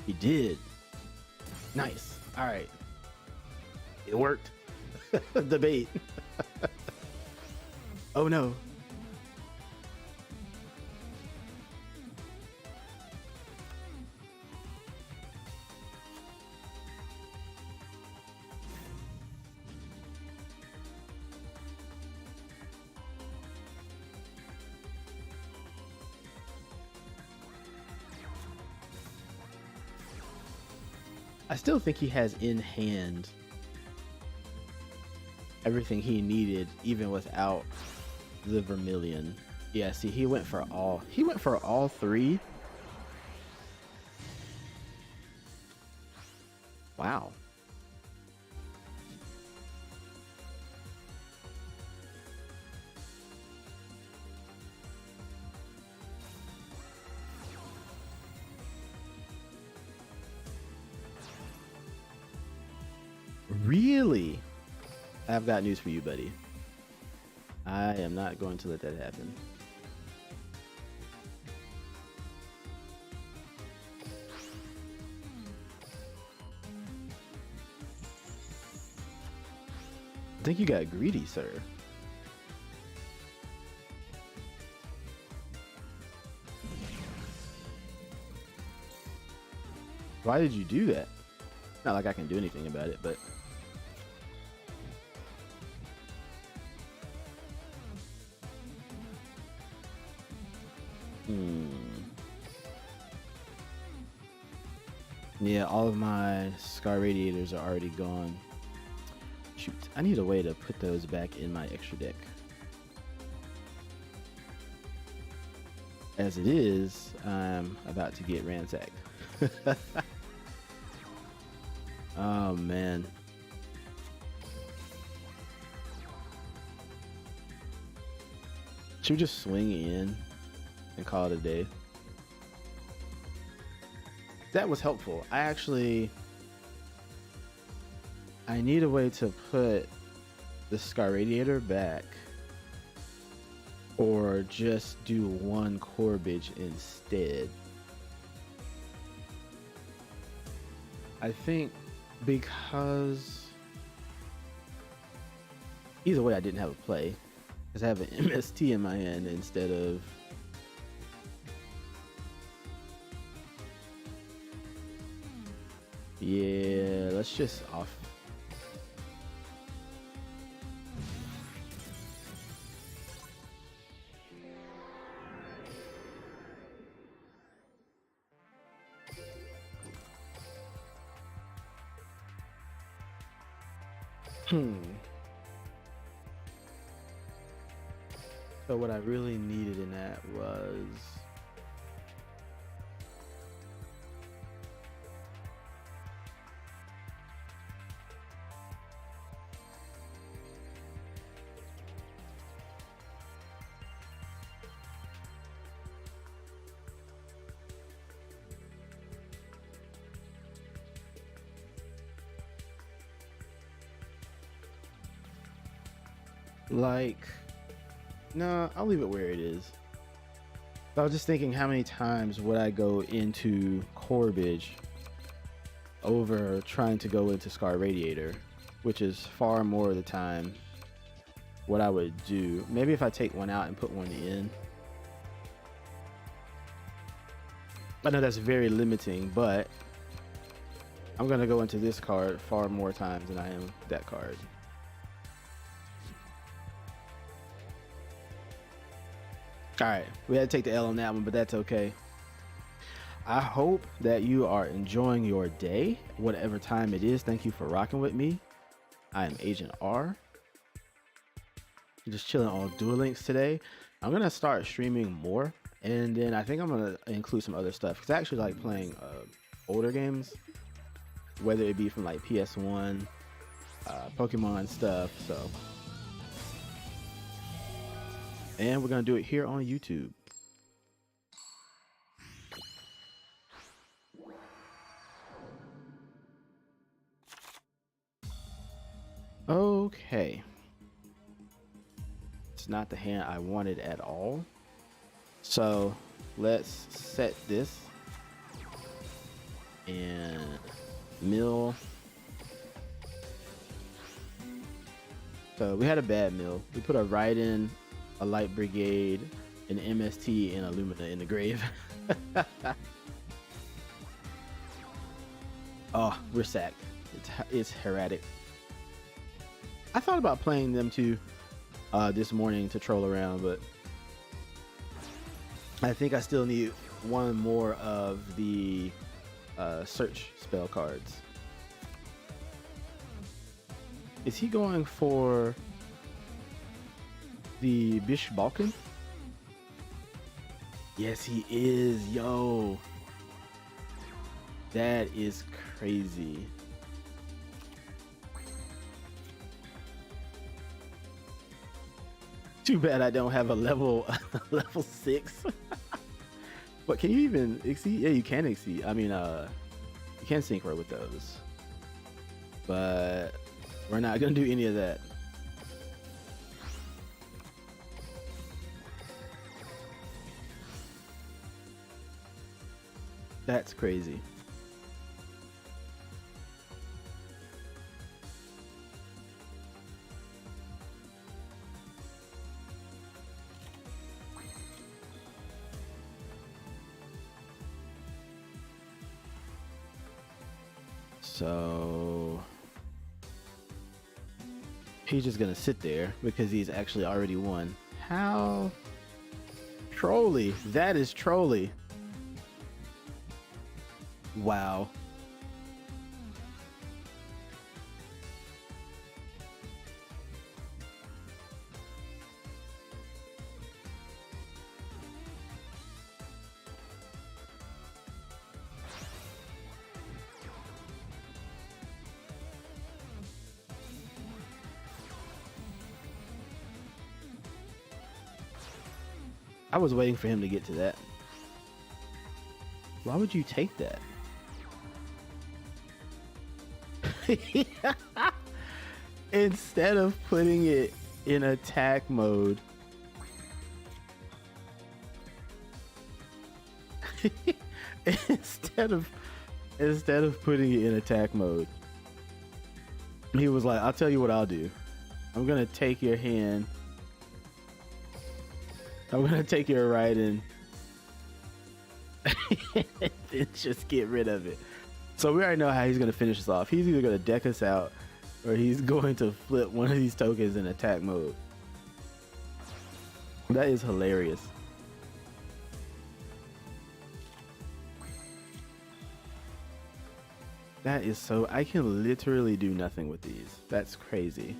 He did. Nice. All right. It worked. The bait. Oh no. I still think he has in hand everything he needed even without the vermilion. Yeah, see, he went for all three. Wow. Really? I've got news for you, buddy. I am not going to let that happen. I think you got greedy, sir. Why did you do that? Not like I can do anything about it, but yeah, all of my Scar Radiators are already gone. Shoot, I need a way to put those back in my extra deck. As it is, I'm about to get ransacked. Oh man. Should we just swing in and call it a day? That was helpful. I need a way to put the Scar Radiator back, or just do one Corbage instead. I think because either way I didn't have a play, because I have an MST in my hand instead of yeah, let's just off. So what I really needed in that was like, no, I'll leave it where it is. I was just thinking, how many times would I go into Corbage over trying to go into Scar Radiator, which is far more of the time what I would do. Maybe if I take one out and put one in. I know that's very limiting, but I'm gonna go into this card far more times than I am that card. All right, we had to take the L on that one, but that's okay. I hope that you are enjoying your day, whatever time it is. Thank you for rocking with me. I am Agent R. Just chilling on Duel Links today. I'm gonna start streaming more, and then I think I'm gonna include some other stuff because I actually like playing older games, whether it be from like PS1, Pokemon stuff. So. And we're gonna do it here on YouTube. Okay. It's not the hand I wanted at all. So let's set this and mill. So we had a bad mill. We put a Raiden, a Light Brigade, an MST, and a Lumina in the grave. Oh, we're sacked. It's erratic. I thought about playing them too this morning to troll around, but I think I still need one more of the search spell cards. Is he going for the Bish Balkan? Yes, he is. Yo, that is crazy. Too bad I don't have a level level 6. But can you even exceed? Yeah, you can exceed. I mean, you can synchro with those. But we're not gonna do any of that. That's crazy. So he's just gonna sit there because he's actually already won. How trolly. That is trolly. Wow. I was waiting for him to get to that. Why would you take that? Instead of putting it in attack mode. instead of putting it in attack mode, he was like, I'll tell you what I'll do. I'm gonna take your hand. I'm gonna take your Raiden and just get rid of it. So we already know how he's gonna finish us off. He's either gonna deck us out or he's going to flip one of these tokens in attack mode. That is hilarious. That is so... I can literally do nothing with these. That's crazy.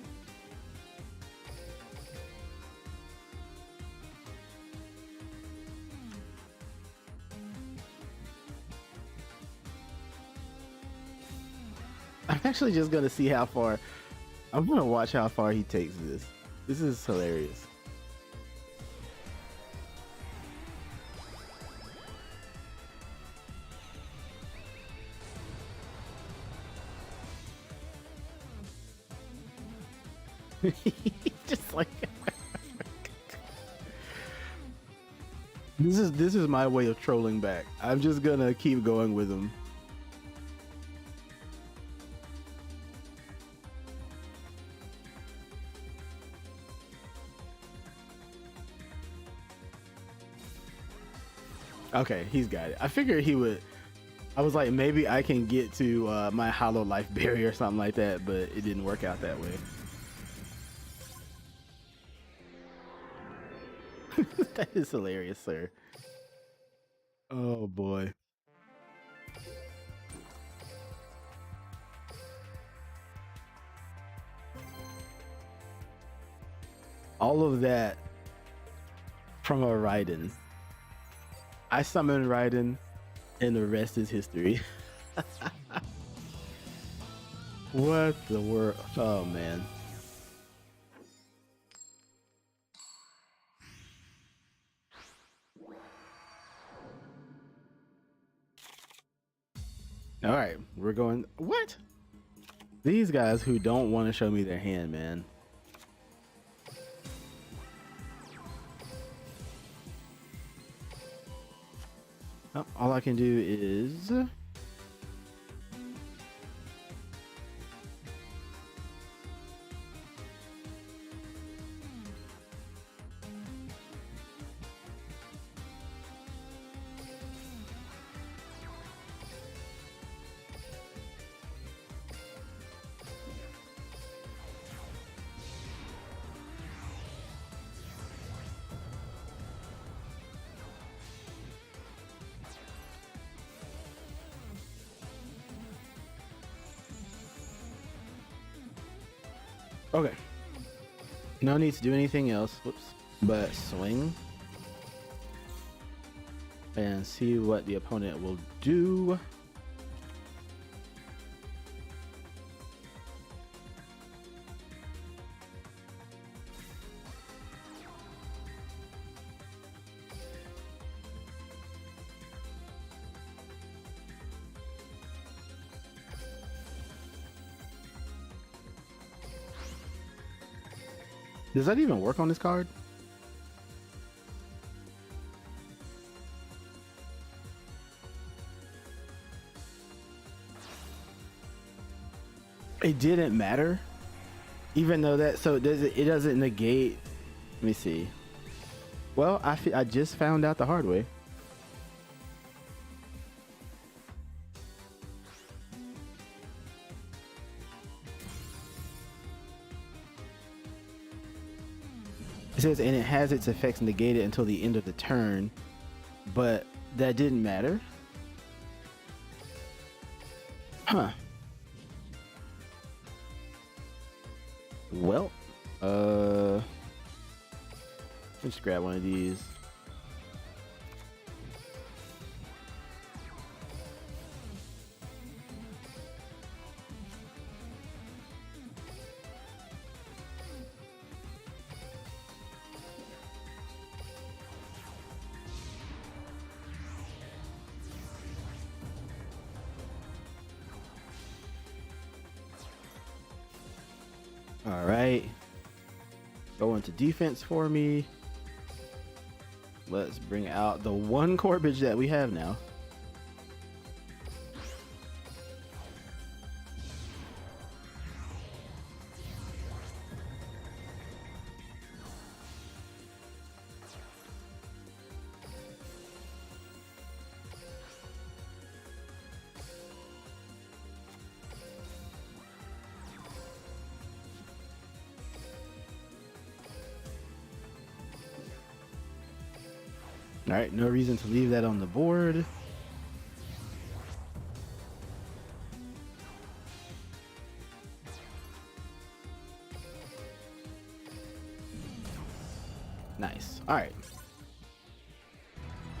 I'm actually just gonna see how far... I'm gonna watch how far he takes this. This is hilarious. Just like this is my way of trolling back. I'm just gonna keep going with him. Okay, he's got it. I figured he would. I was like, maybe I can get to my hollow life barrier or something like that, but it didn't work out that way. That is hilarious, sir. Oh boy. All of that from a Raiden. I summoned Raiden, and the rest is history. What the world? Oh man. All right, we're going. What? These guys who don't want to show me their hand, man. Oh, all I can do is... Okay. No need to do anything else. Whoops. But swing. And see what the opponent will do. Does that even work on this card? It didn't matter, even though that, so it doesn't negate. Let me see. Well, I just found out the hard way. It says, and it has its effects negated until the end of the turn, but that didn't matter. Huh. Well, let's grab one of these. All right. Go into defense for me. Let's bring out the one Corbage that we have now. All right, no reason to leave that on the board. Nice. All right.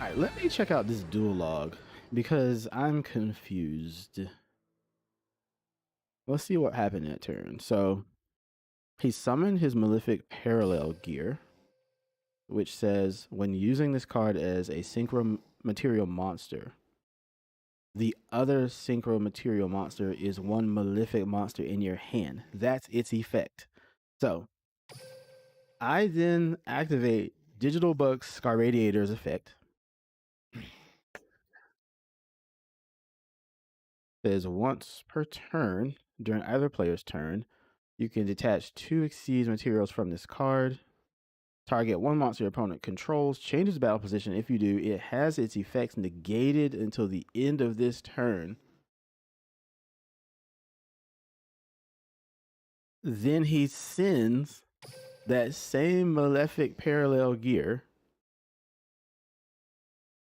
All right, let me check out this duel log because I'm confused. Let's see what happened that turn. So he summoned his Malefic Parallel gear, which says when using this card as a synchro material monster, the other synchro material monster is one Malefic monster in your hand. That's its effect. So I then activate Digital Buck's Scar Radiator's effect. Says once per turn during either player's turn, you can detach 2 Exceeds materials from this card. Target one monster your opponent controls, changes battle position. If you do, it has its effects negated until the end of this turn. Then he sends that same Malefic Parallel gear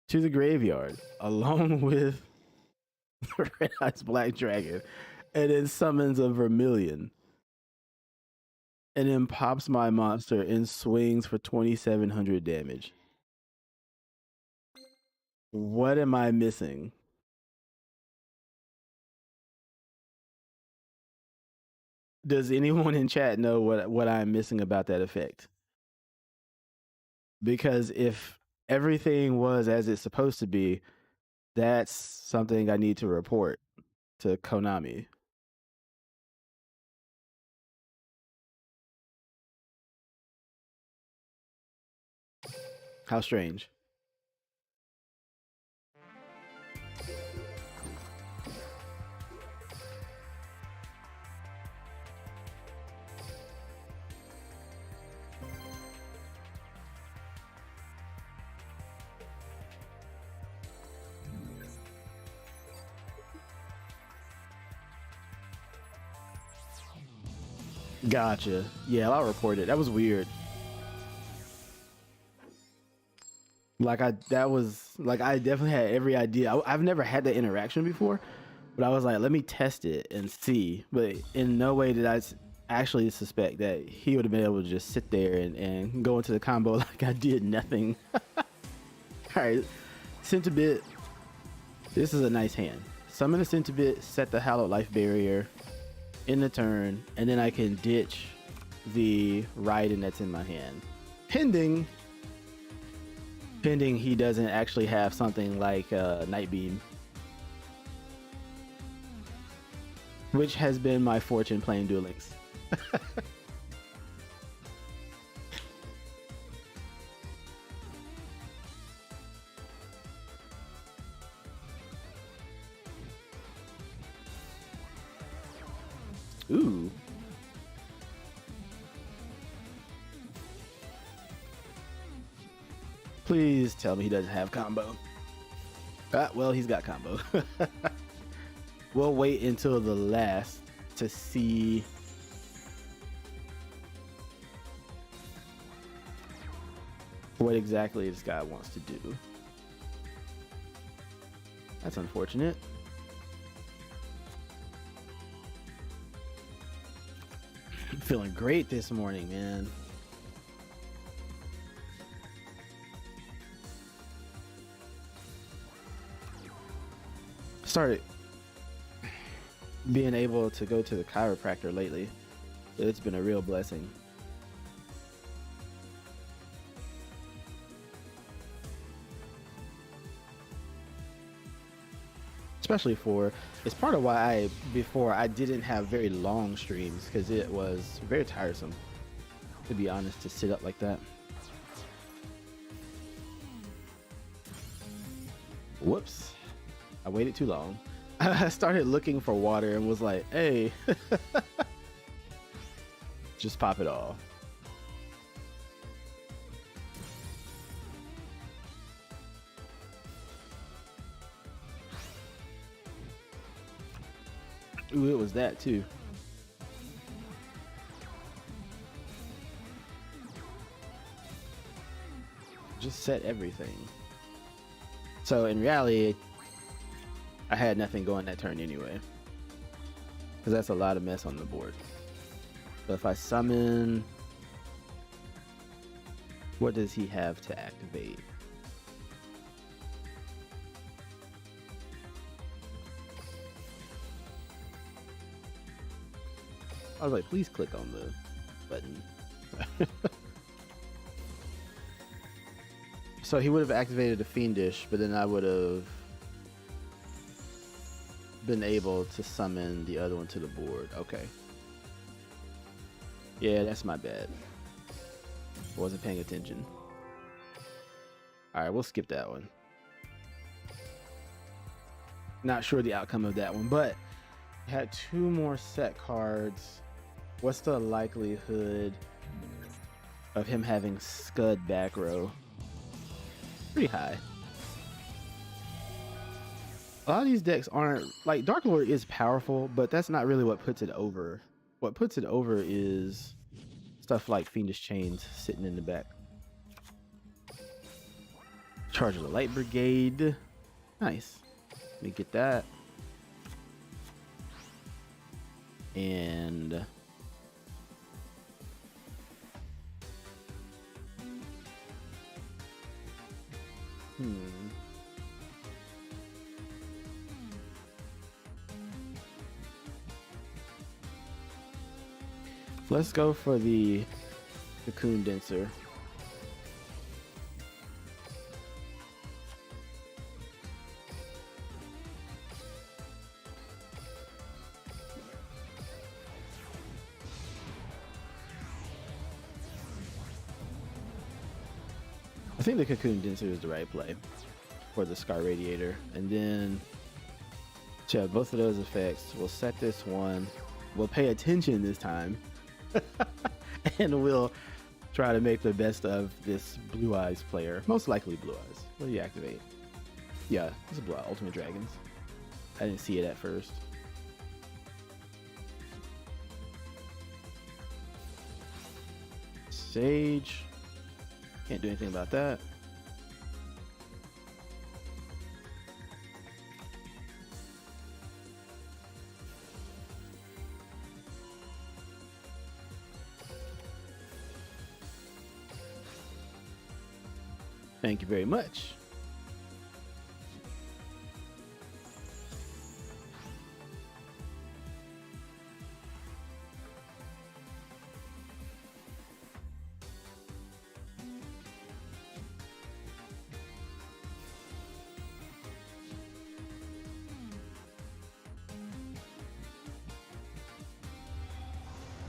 to the graveyard along with the Red Eyes Black Dragon, and then summons a Vermilion. And then pops my monster and swings for 2,700 damage. What am I missing? Does anyone in chat know what I'm missing about that effect? Because if everything was as it's supposed to be, that's something I need to report to Konami. How strange. Gotcha. Yeah, I'll report it. That was weird. Like I definitely had every idea. I've never had that interaction before, but I was like, let me test it and see. But in no way did I actually suspect that he would have been able to just sit there and go into the combo like I did nothing. All right, Centibit. This is a nice hand. Summon a Centibit, set the Hallowed Life Barrier in the turn, and then I can ditch the Raiden that's in my hand. Pending he doesn't actually have something like Night Beam, which has been my fortune playing Duel Links. Ooh. Please tell me he doesn't have combo. Well, he's got combo. We'll wait until the last to see what exactly this guy wants to do. That's unfortunate. I'm feeling great this morning, man. Started being able to go to the chiropractor lately. It's been a real blessing. Especially it's part of why before I didn't have very long streams, because it was very tiresome, to be honest, to sit up like that. Whoops, I waited too long. I started looking for water and was like, hey, just pop it off. Ooh, it was that too. Just set everything. So in reality, I had nothing going that turn anyway, because that's a lot of mess on the board. But if I summon, what does he have to activate? I was like, please click on the button. So he would have activated a Fiendish, but then I would have been able to summon the other one to the board. Okay. Yeah, that's my bad. I wasn't paying attention. Alright, we'll skip that one. Not sure the outcome of that one, but I had 2 more set cards. What's the likelihood of him having Scud back row? Pretty high. A lot of these decks aren't, like, Dark Lord is powerful, but that's not really what puts it over. What puts it over is stuff like Fiendish Chains sitting in the back. Charge of the Light Brigade. Nice. Let me get that. And let's go for the Cocoon Denser. I think the Cocoon Denser is the right play for the Scar Radiator. And then to have both of those effects, we'll set this one. We'll pay attention this time. And we'll try to make the best of this Blue Eyes player. Most likely Blue Eyes. What do you activate? Yeah, it's a Blue Eye, Ultimate Dragons. I didn't see it at first. Sage. Can't do anything about that. Thank you very much.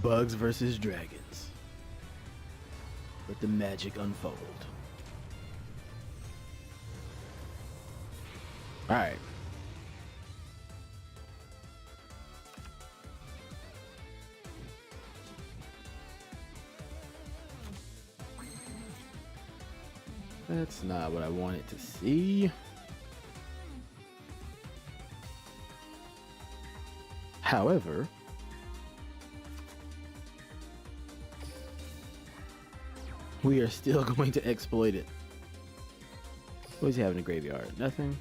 Bugs versus dragons. Let the magic unfold. All right. That's not what I wanted to see. However, we are still going to exploit it. What does he have in the graveyard? Nothing.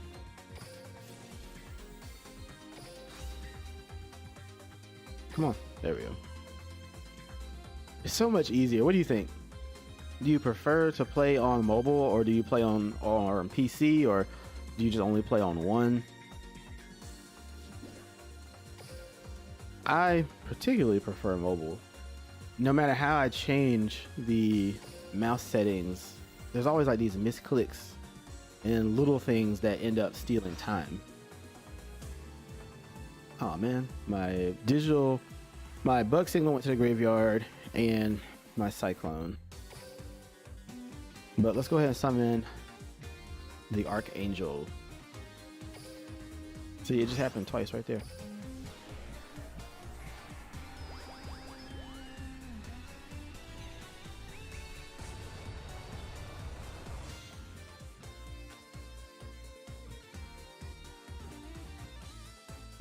Come on. There we go. It's so much easier. What do you think? Do you prefer to play on mobile, or do you play on PC, or do you just only play on one? I particularly prefer mobile. No matter how I change the mouse settings, there's always like these misclicks and little things that end up stealing time. Oh man, my bug signal went to the graveyard and my cyclone. But let's go ahead and summon the Archangel. See, it just happened twice right there.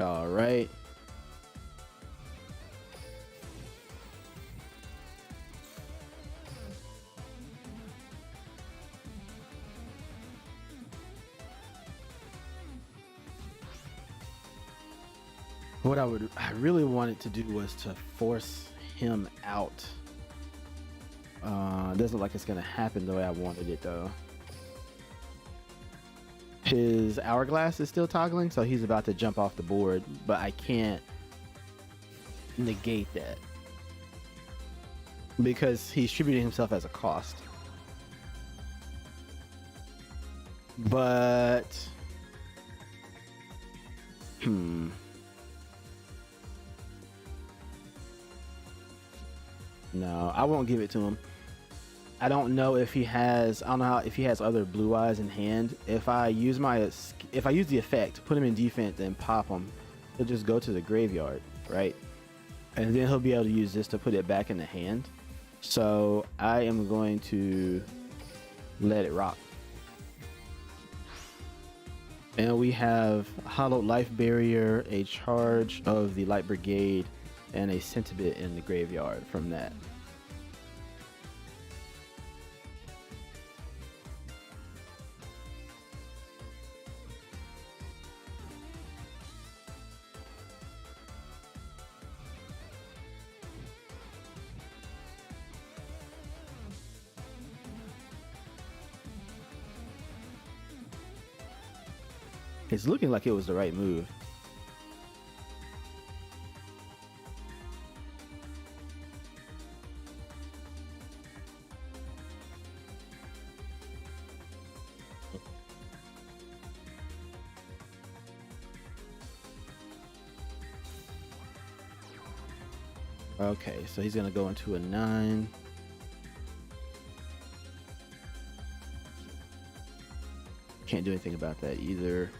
All right. What I really wanted to do was to force him out. It doesn't look like it's gonna happen the way I wanted it though. His hourglass is still toggling, so he's about to jump off the board, but I can't negate that because he's distributing himself as a cost. But no, I won't give it to him. I don't know if he has. I don't know if he has other blue eyes in hand. If I use the effect, put him in defense, and pop him, he'll just go to the graveyard, right? And then he'll be able to use this to put it back in the hand. So I am going to let it rock. And we have Hollowed Life Barrier, a charge of the Light Brigade, and a Sentiment in the graveyard from that. It's looking like it was the right move. Okay, so he's gonna go into a 9. Can't do anything about that either.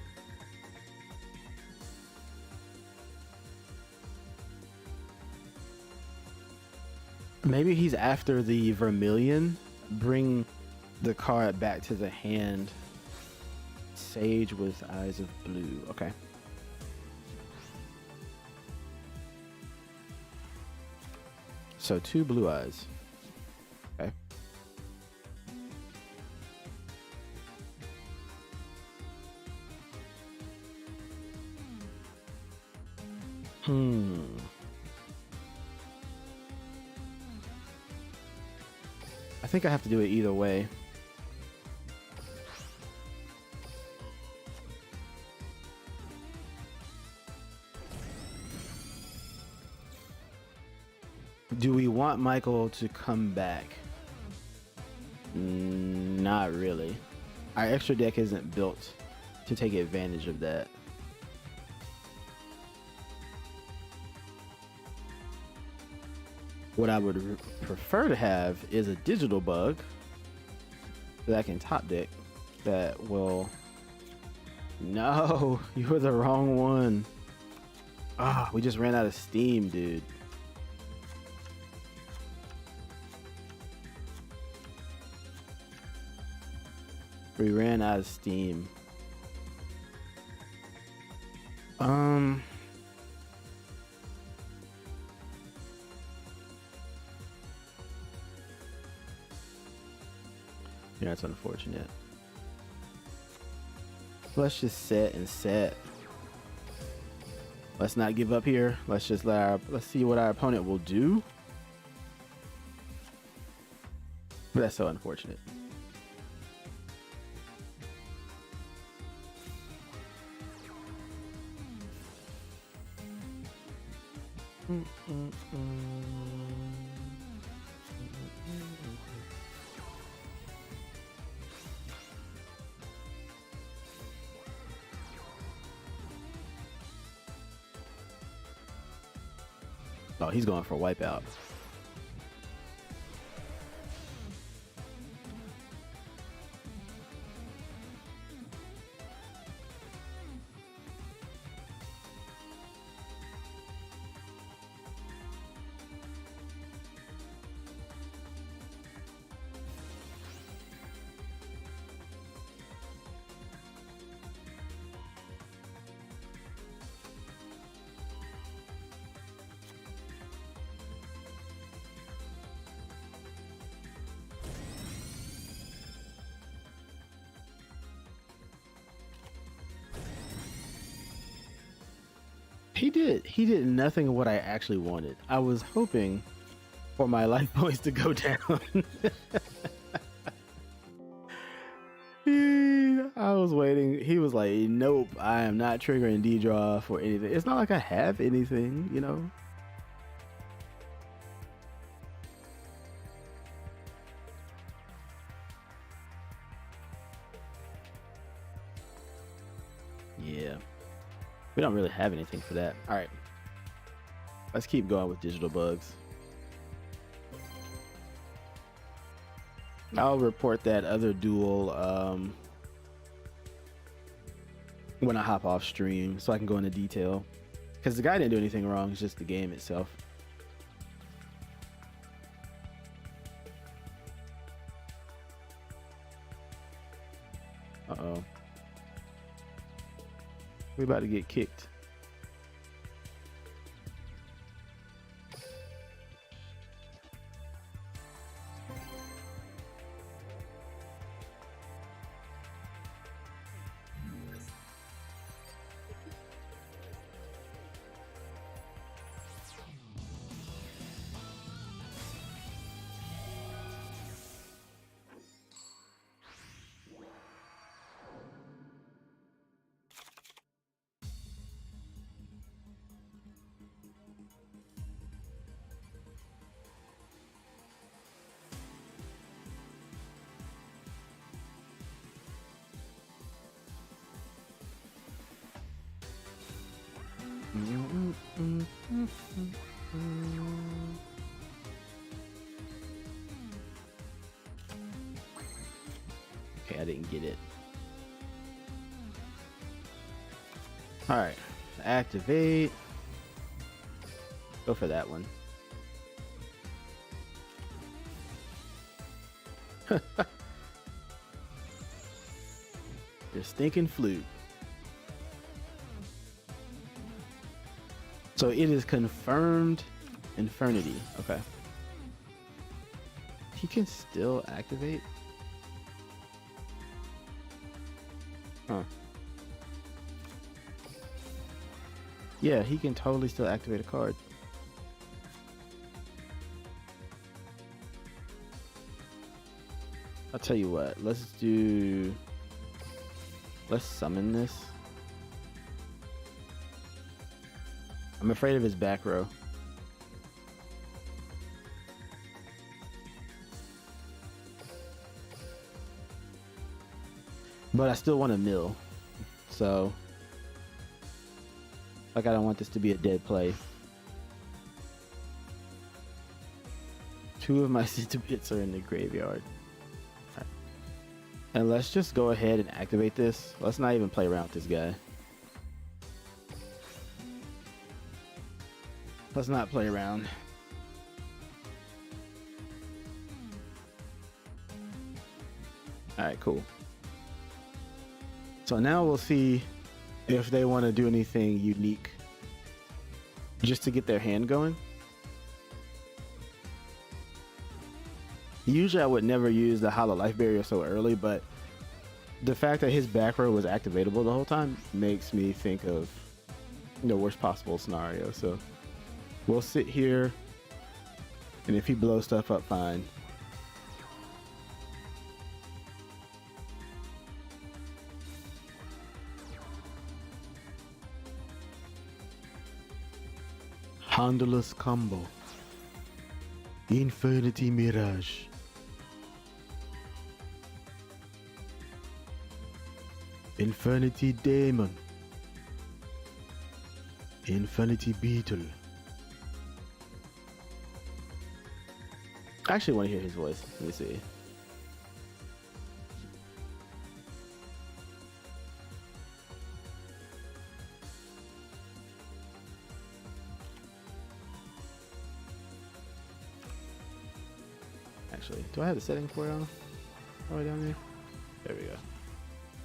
Maybe he's after the Vermilion. Bring the card back to the hand. Sage with Eyes of Blue. Okay. So 2 blue eyes. Okay. I think I have to do it either way. Do we want Michael to come back? Not really. Our extra deck isn't built to take advantage of that. What I would prefer to have is a digital bug that I can top deck that will... No, you were the wrong one. Ah, we just ran out of steam, dude. We ran out of steam. Yeah, that's unfortunate. Let's just set and set. Let's not give up here. Let's just let's see what our opponent will do. But that's so unfortunate. Oh, he's going for wipeout. He did nothing of what I actually wanted. I was hoping for my life points to go down. I was waiting. He was like, nope, I am not triggering D-draw for anything. It's not like I have anything, you know? Yeah. We don't really have anything for that. All right. Let's keep going with digital bugs. I'll report that other duel when I hop off stream so I can go into detail. Because the guy didn't do anything wrong. It's just the game itself. Uh-oh. We about to get kicked. Okay, I didn't get it. All right, activate. Go for that one. Your stinking flute. So it is confirmed Infernity. Okay. He can still activate? Huh. Yeah, he can totally still activate a card. I'll tell you what, let's summon this. I'm afraid of his back row. but I still want a mill. So, like, I don't want this to be a dead play. 2 of my centipeds are in the graveyard. Right. And let's just go ahead and activate this. Let's not even play around with this guy. Let's not play around. All right, cool. So now we'll see if they want to do anything unique just to get their hand going. Usually I would never use the Hollow Life Barrier so early, but the fact that his back row was activatable the whole time makes me think of the worst possible scenario. So we'll sit here, and if he blows stuff up, fine. Handleless combo. Infinity Mirage. Infinity Demon. Infinity Beetle. I actually want to hear his voice. Let me see. Actually, do I have the setting for it on? All the way down there? There we go.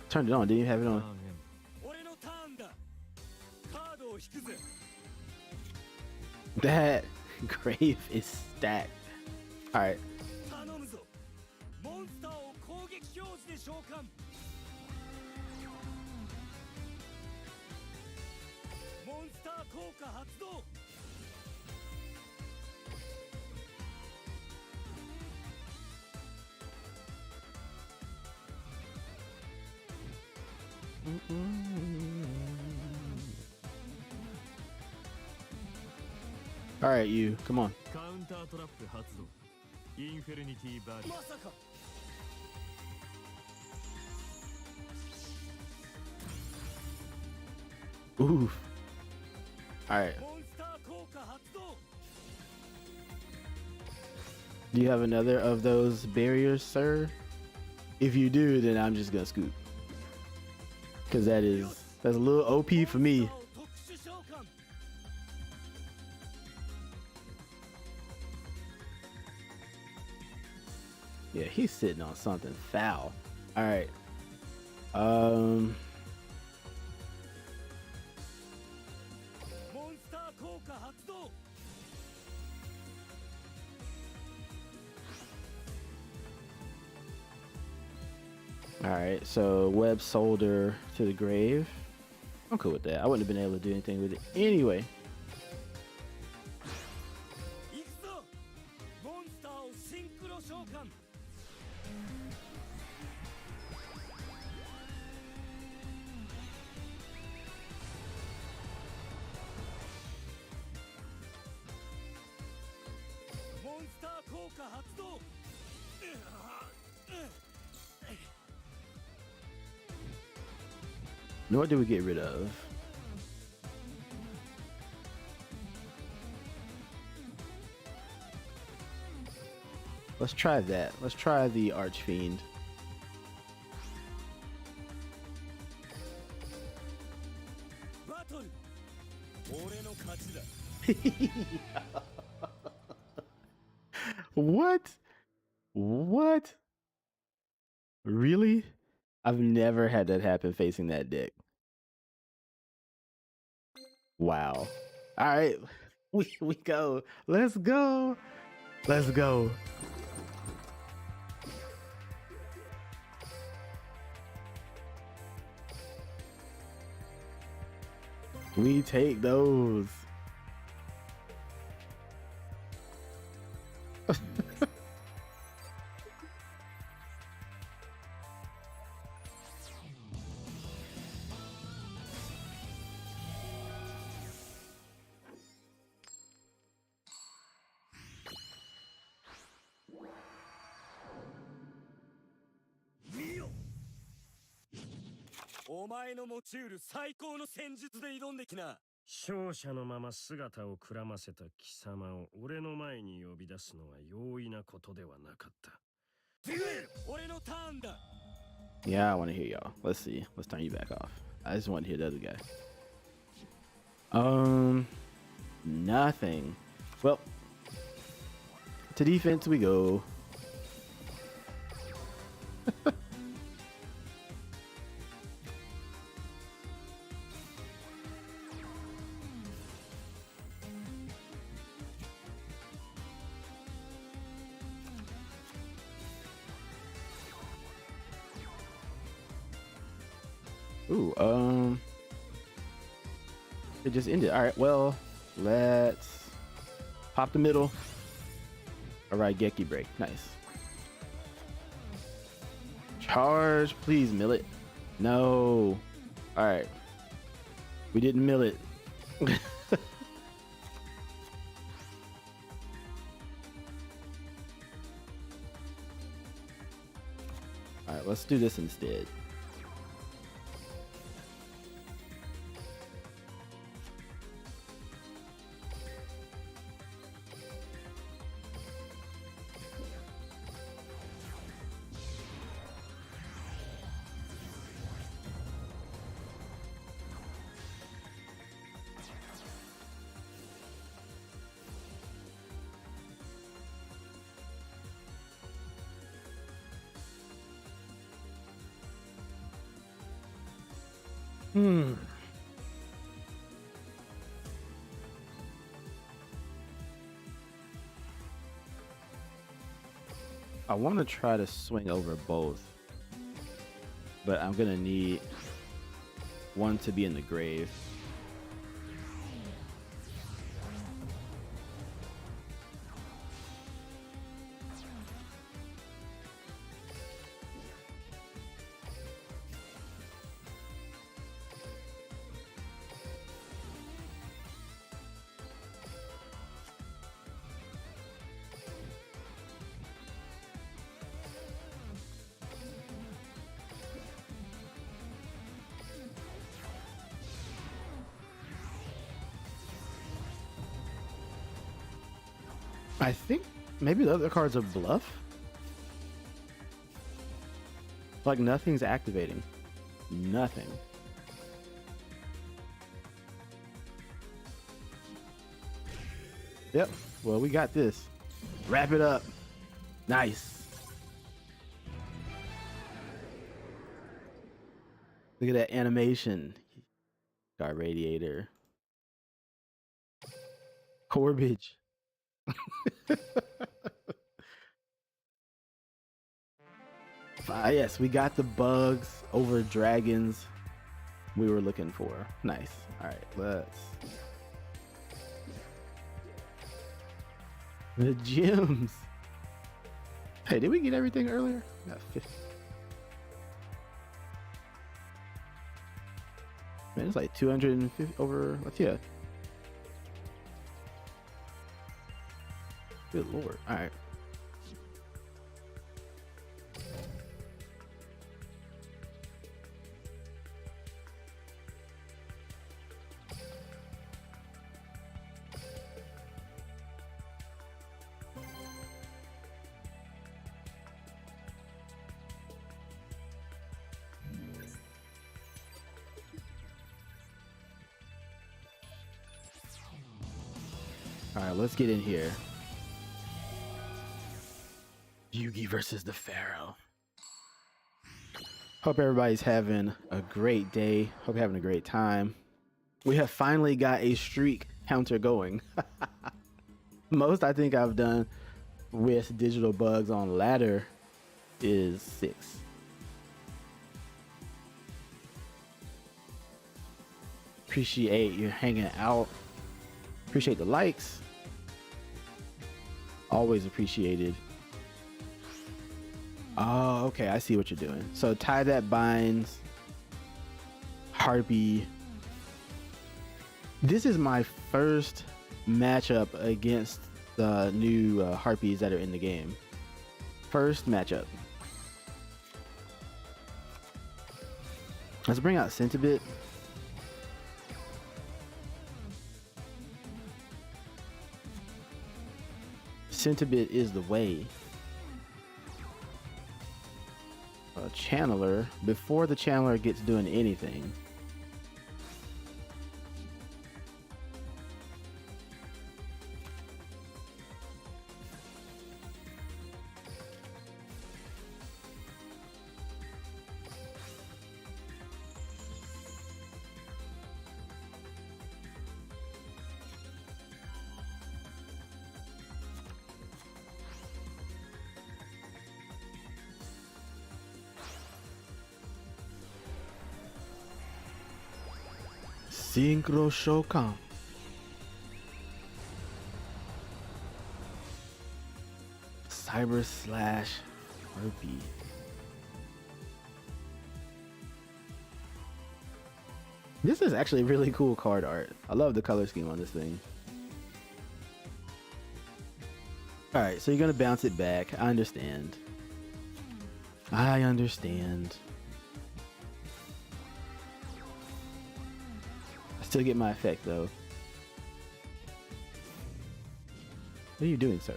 Turned it on, didn't even have it on. That grave is stacked. Alright. All right, you, come on. Oof. All right. Do you have another of those barriers, sir? If you do, then I'm just gonna scoop. Cause that's a little OP for me. Yeah, he's sitting on something foul. All right. All right, so web solder to the grave. I'm cool with that. I wouldn't have been able to do anything with it anyway. What do we get rid of? Let's try that. Let's try the Archfiend. What? What? Really? I've never had that happen facing that deck. Wow. All right, we go. Let's go. Let's go. We take those. お前の持ち得る最高の戦術で挑んできな。勝者のまま姿をくらませた貴様を俺の前に呼び出すのは容易なことではなかった。デュエル、俺のターンだ。 Yeah, I want to hear y'all. Let's see. Let's turn you back off. I just want to hear the other guy. Nothing. Well, to defense we go. Ooh, it just ended. All right, well, let's pop the middle. All right, Geki break. Nice. Charge, please, mill it. No. All right. We didn't mill it. All right, let's do this instead. I want to try to swing over both, but I'm gonna need one to be in the grave. I think maybe the other cards are bluff. Like nothing's activating. Nothing. Yep. Well, we got this. Wrap it up. Nice. Look at that animation. Got radiator. Corbage. Yes, we got the bugs over dragons we were looking for. Nice. All right, let's. The gems. Hey, did we get everything earlier? Got 50. Man, it's like 250 over. Let's see. Good lord. All right. All right, let's get in here. Yugi versus the Pharaoh. Hope everybody's having a great day. Hope you're having a great time. We have finally got a streak counter going. Most I think I've done with digital bugs on ladder is 6. Appreciate you hanging out. Appreciate the likes. Always appreciated. Oh, okay. I see what you're doing. So tie that binds. Harpy. This is my first matchup against the new harpies that are in the game. First matchup. Let's bring out Centibit. Centibit is the way. Channeler, before the channeler gets doing anything. Synchro Shokan. Cyber Slash Harpy. This is actually really cool card art. I love the color scheme on this thing. Alright, so you're gonna bounce it back. I understand. I understand. Still get my effect though. What are you doing, sir?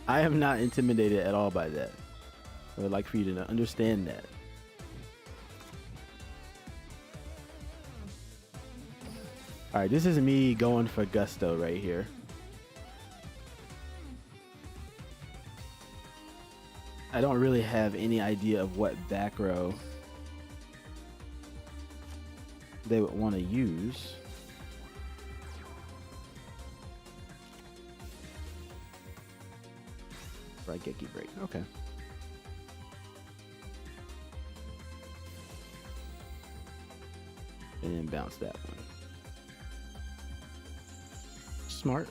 I am not intimidated at all by that. I would like for you to understand that. Alright, this is me going for gusto right here. I don't really have any idea of what back row they would want to use. Right, Geki break. Okay. And then bounce that one. Smart.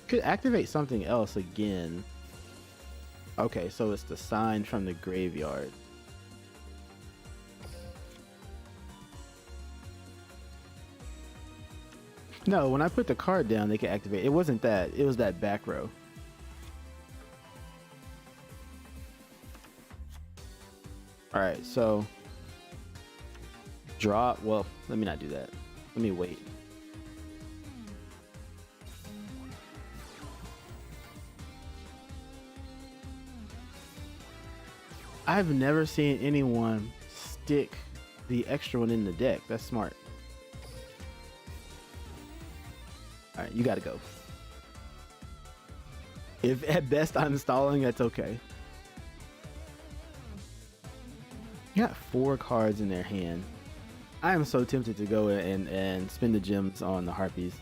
Could activate something else again. Okay, so it's the sign from the graveyard. No, when I put the card down, they can activate. It wasn't that. It was that back row. Alright, so draw. Well, let me not do that. Let me wait. I've never seen anyone stick the extra one in the deck. That's smart. All right, you gotta go. If at best I'm stalling, that's okay. You got 4 cards in their hand. I am so tempted to go and spend the gems on the Harpies.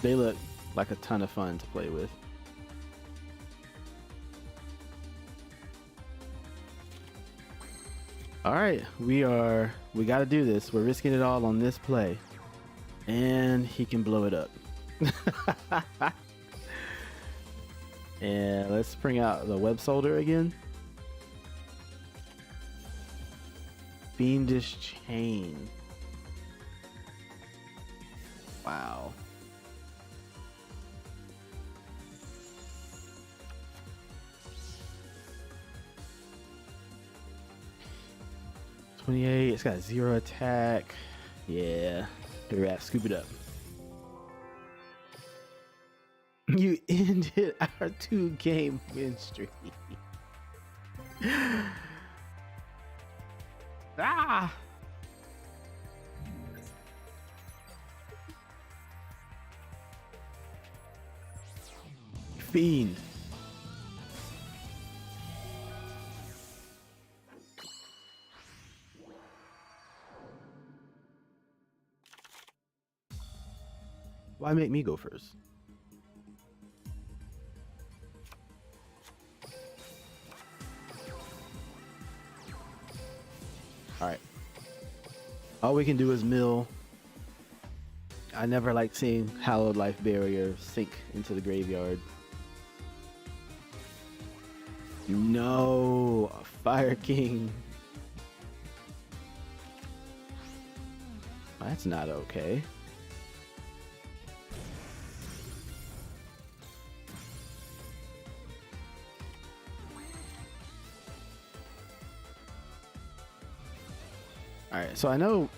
They look like a ton of fun to play with. All right, we got to do this. We're risking it all on this play, and he can blow it up. And let's bring out the web solder again. Fiendish chain. Wow. $28. It's got 0 attack. Yeah. Here we're at. Scoop it up. You ended our 2-game win streak. Ah! Fiend. Why make me go first? Alright. All we can do is mill. I never like seeing Hallowed Life Barrier sink into the graveyard. No! A Fire King. That's not okay. All right, so I know.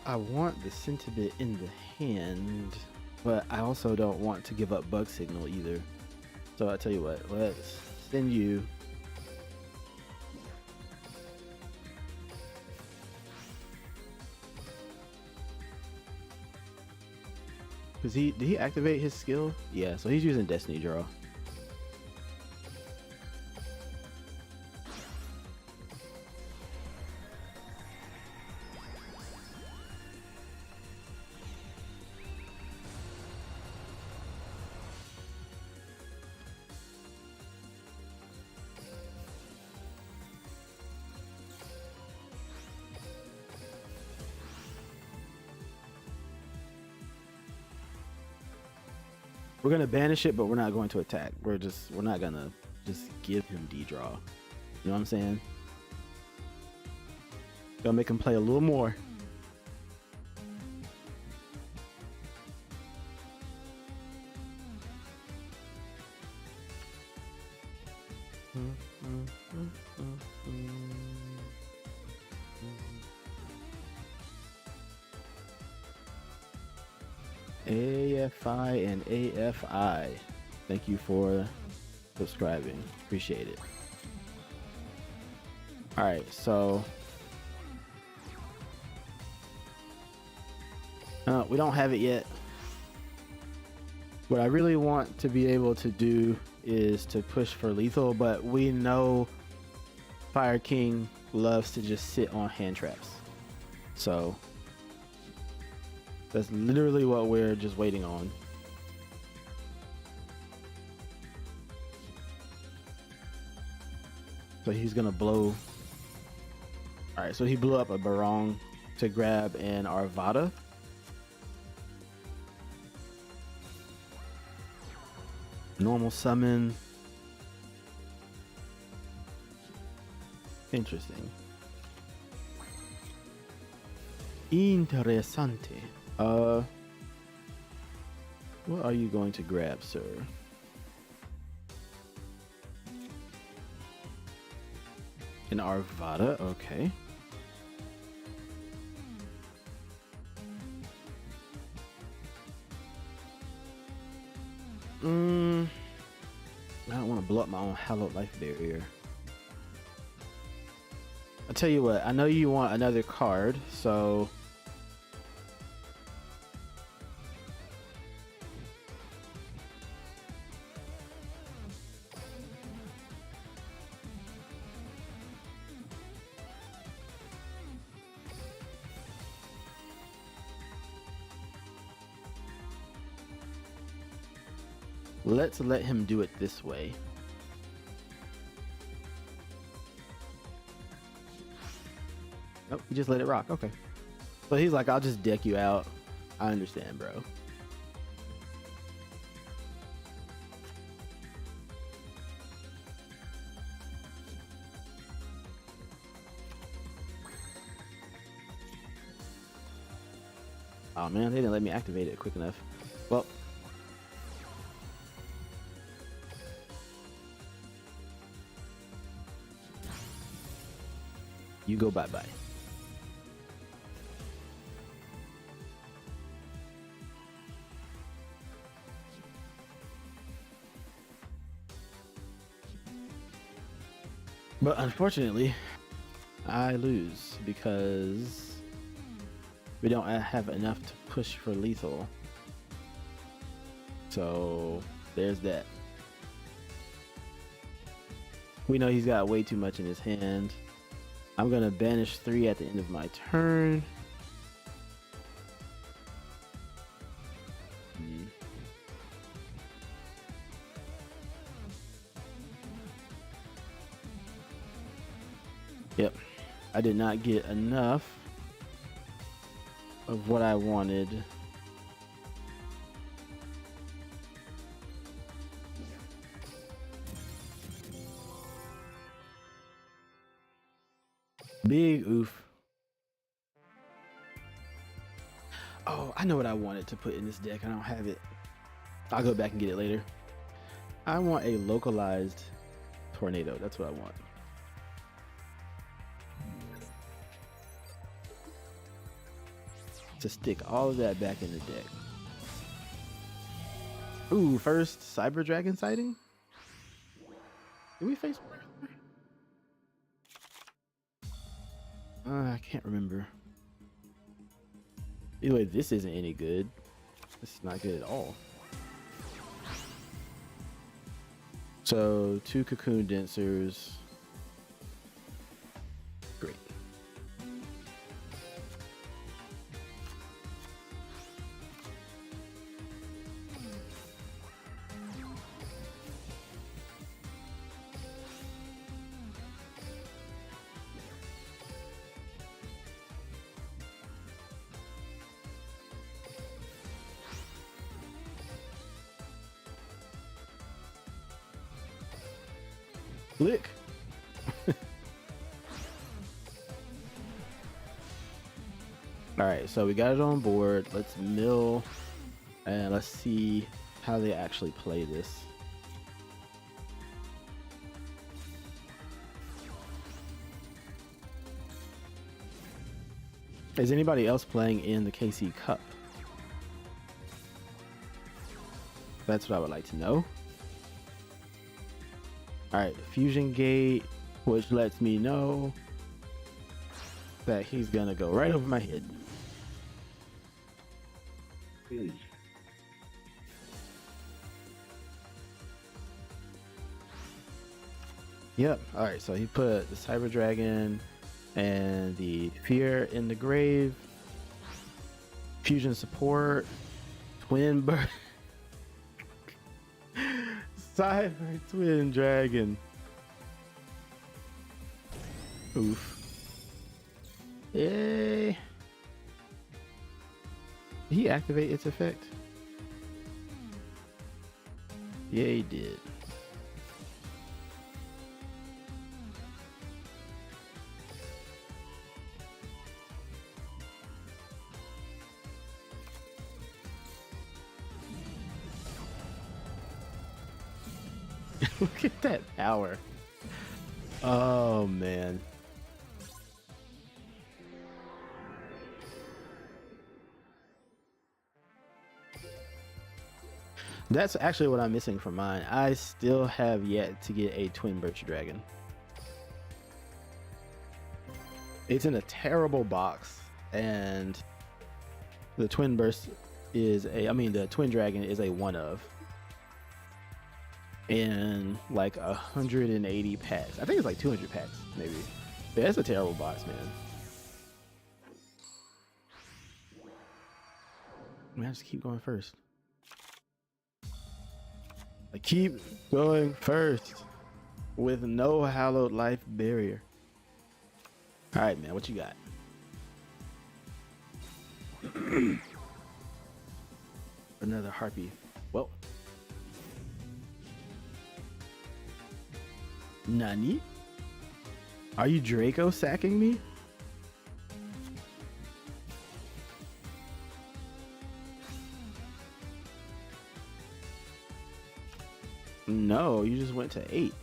I want the sentiment in the hand, but I also don't want to give up bug signal either. So I tell you what, let's send you. Cause did he activate his skill? Yeah, so he's using Destiny Draw. We're gonna banish it, but we're not going to attack. We're not gonna just give him D-draw. You know what I'm saying? Gonna make him play a little more. AFI and AFI, thank you for subscribing. Appreciate it. All right, so we don't have it yet. What I really want to be able to do is to push for lethal, but we know Fire King loves to just sit on hand traps. So that's literally what we're just waiting on. So he's gonna blow. All right, so he blew up a Barong to grab an Arvada. Normal summon. Interesting. Interessante. What are you going to grab, sir? An Arvada, okay. I don't want to blow up my own hallowed life barrier. I'll tell you what, I know you want another card, so let's let him do it this way. Nope, he just let it rock. Okay. So he's like, I'll just deck you out. I understand, bro. Oh man, they didn't let me activate it quick enough. Well, you go bye-bye. But unfortunately, I lose because we don't have enough to push for lethal. So there's that. We know he's got way too much in his hand. I'm gonna banish 3 at the end of my turn. Yep, I did not get enough of what I wanted. Big oof. Oh, I know what I wanted to put in this deck. I don't have it. I'll go back and get it later. I want a localized tornado. That's what I want. To stick all of that back in the deck. Ooh, first Cyber Dragon sighting? Did we face? I can't remember. Either way, this isn't any good. This is not good at all. So 2 Cocoon Dancers. Great. Click. All right, so we got it on board. Let's mill and let's see how they actually play this. Is anybody else playing in the KC Cup? That's what I would like to know. All right, Fusion Gate, which lets me know that he's gonna go right over my head. Yep. All right, so he put the Cyber Dragon and the Fear in the grave. Fusion support, Twin Bird. Cyber Twin Dragon. Oof. Yay. Did he activate its effect? Yeah, he did. Look at that power. Oh man. That's actually what I'm missing from mine. I still have yet to get a Twin Birch Dragon. It's in a terrible box, and the Twin Burst is a, I mean, the Twin Dragon is a one of. In like 180 packs. I think it's like 200 packs, maybe. Yeah, it's a terrible box, man. Man, I just keep going first. I keep going first with no hallowed life barrier. All right, man, what you got? Another harpy. Well, Nani? Are you Draco sacking me? No, you just went to 8.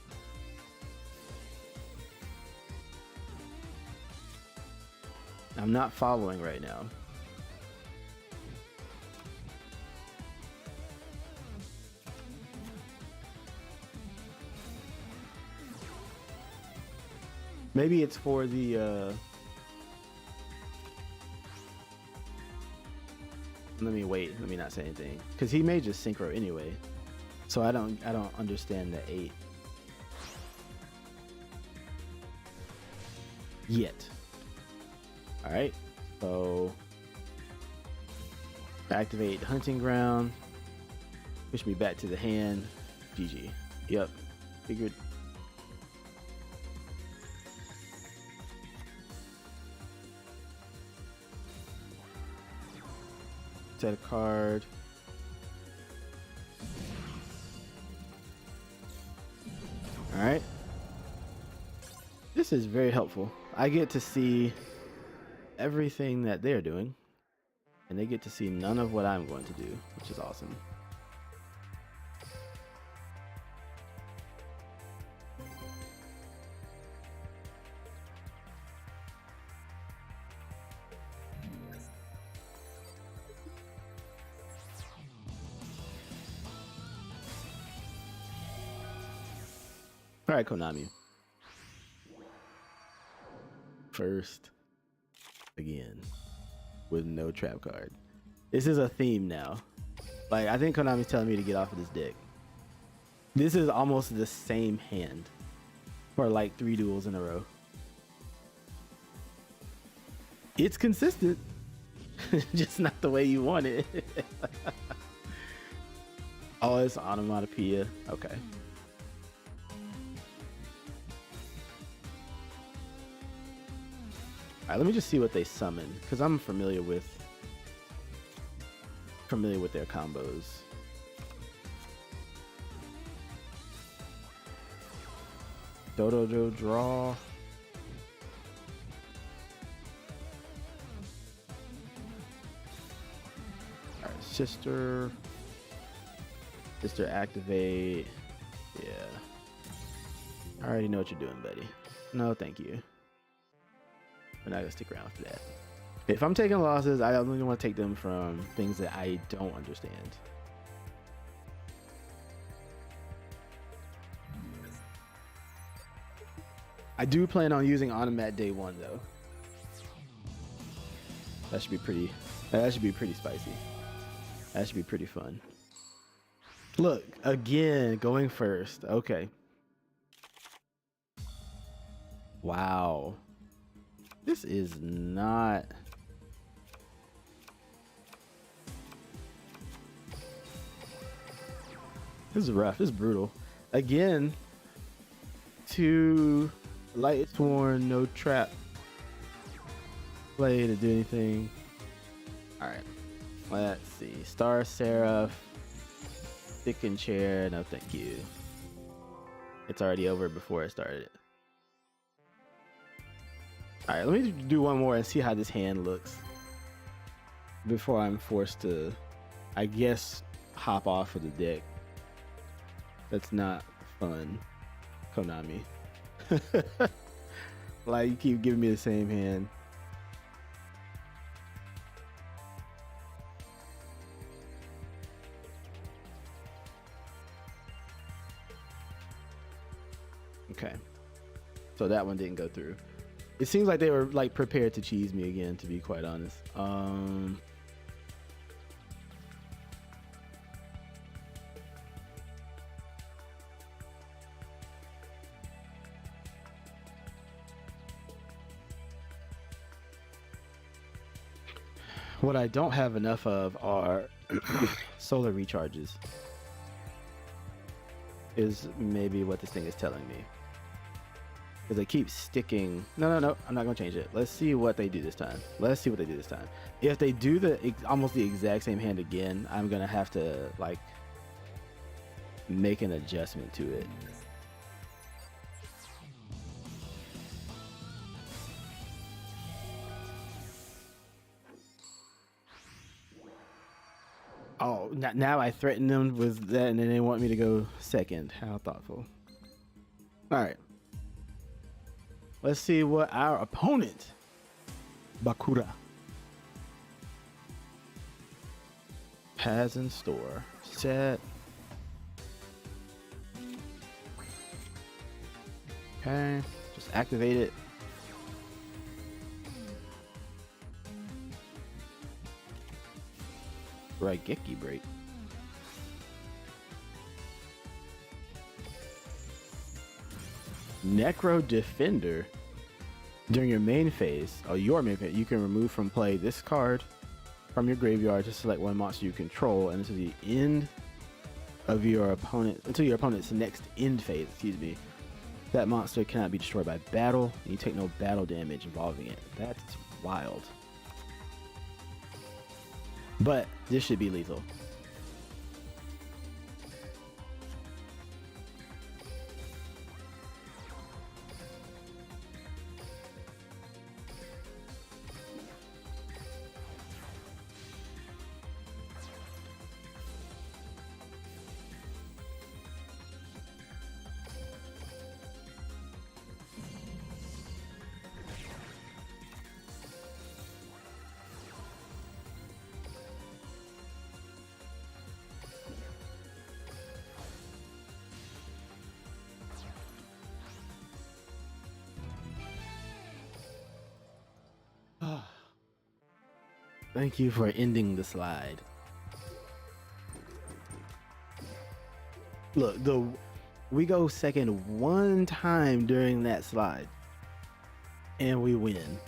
I'm not following right now. Maybe it's for the let me wait, let me not say anything. Because he may just synchro anyway. So I don't understand the 8. Yet. Alright, so activate Hunting Ground. Push me back to the hand. GG. Yep. Figured. Set a card. All right. This is very helpful. I get to see everything that they're doing, and they get to see none of what I'm going to do, which is awesome. All right, Konami. First, again, with no trap card. This is a theme now. Like, I think Konami's telling me to get off of this deck. This is almost the same hand for like 3 duels in a row. It's consistent, just not the way you want it. Oh, it's onomatopoeia. Okay. All right, let me just see what they summon, because I'm familiar with their combos. Dodo draw. All right, sister activate. Yeah, I already know what you're doing, buddy. No, thank you. We're not gonna stick around for that. If I'm taking losses, I only want to take them from things that I don't understand. I do plan on using Automat day 1 though. That should be pretty spicy. That should be pretty fun. Look, again, going first. Okay. Wow. This is not... This is rough. This is brutal. Again, 2 light sworn, no trap play to do anything. All right. Let's see. Star Seraph. Stick and chair. No, thank you. It's already over before I started. All right, let me do one more and see how this hand looks before I'm forced to, I guess, hop off of the deck. That's not fun, Konami. Like, you keep giving me the same hand. Okay, so that one didn't go through. It seems like they were like prepared to cheese me again, to be quite honest. What I don't have enough of are solar recharges, is maybe what this thing is telling me. Because they keep sticking. No, I'm not gonna change it. Let's see what they do this time. If they do almost the exact same hand again, I'm gonna have to like make an adjustment to it. Oh, now I threaten them with that, and then they want me to go second. How thoughtful. All right. Let's see what our opponent, Bakura, has in store. Set. Okay, just activate it. Raigeki break. Necro Defender. During your main phase, you can remove from play this card from your graveyard to select one monster you control, and until the end of your opponent's next end phase, that monster cannot be destroyed by battle, and you take no battle damage involving it. That's wild. But this should be lethal. Thank you for ending the slide. Look, we go second one time during that slide, and we win.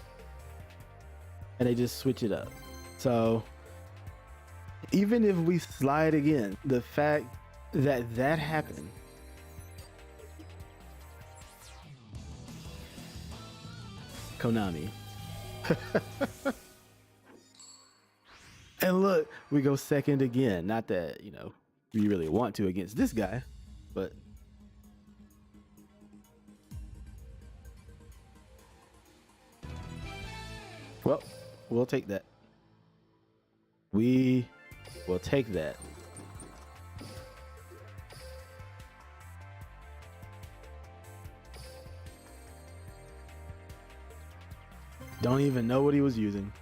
And they just switch it up. So even if we slide again, the fact that that happened. Konami. And look, we go second again. Not that, you know, we really want to against this guy, but well, we'll take that. We will take that. Don't even know what he was using.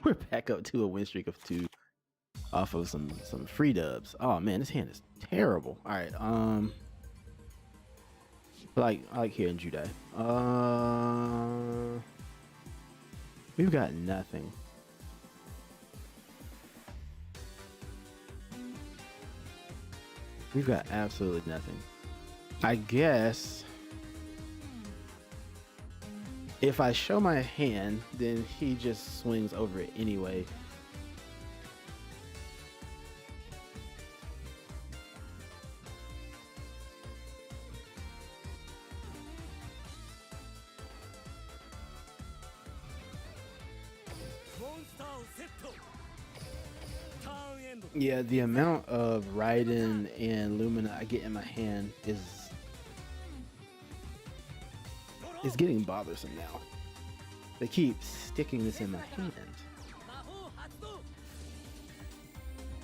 We're back up to a win streak of 2 off of some free dubs. Oh man, this hand is terrible. All right, I like here in Judai. We've got nothing. We've got absolutely nothing. I guess if I show my hand, then he just swings over it anyway. Yeah, the amount of Raiden and Lumina I get in my hand is getting bothersome now. They keep sticking this in my hand.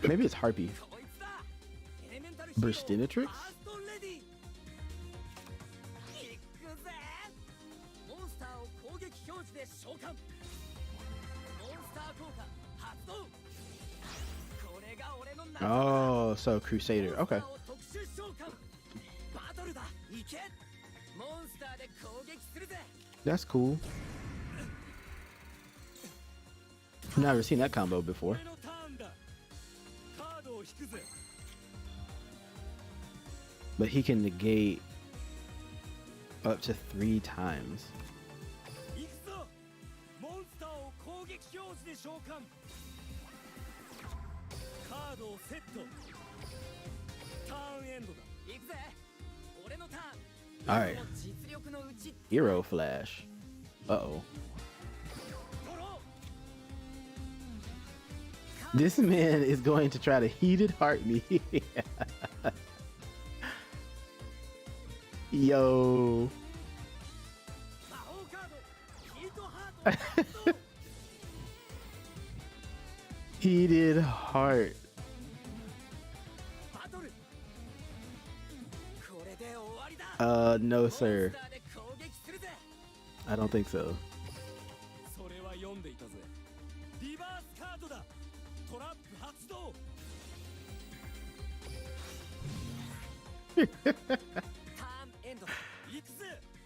Maybe it's Harpy. Burstinatrix? Oh, so Crusader. Okay. That's cool. Never seen that combo before. But he can negate up to 3 times. All right. Hero Flash. Uh-oh. This man is going to try to heated heart me. Yo. Heated heart. No, sir. I don't think so.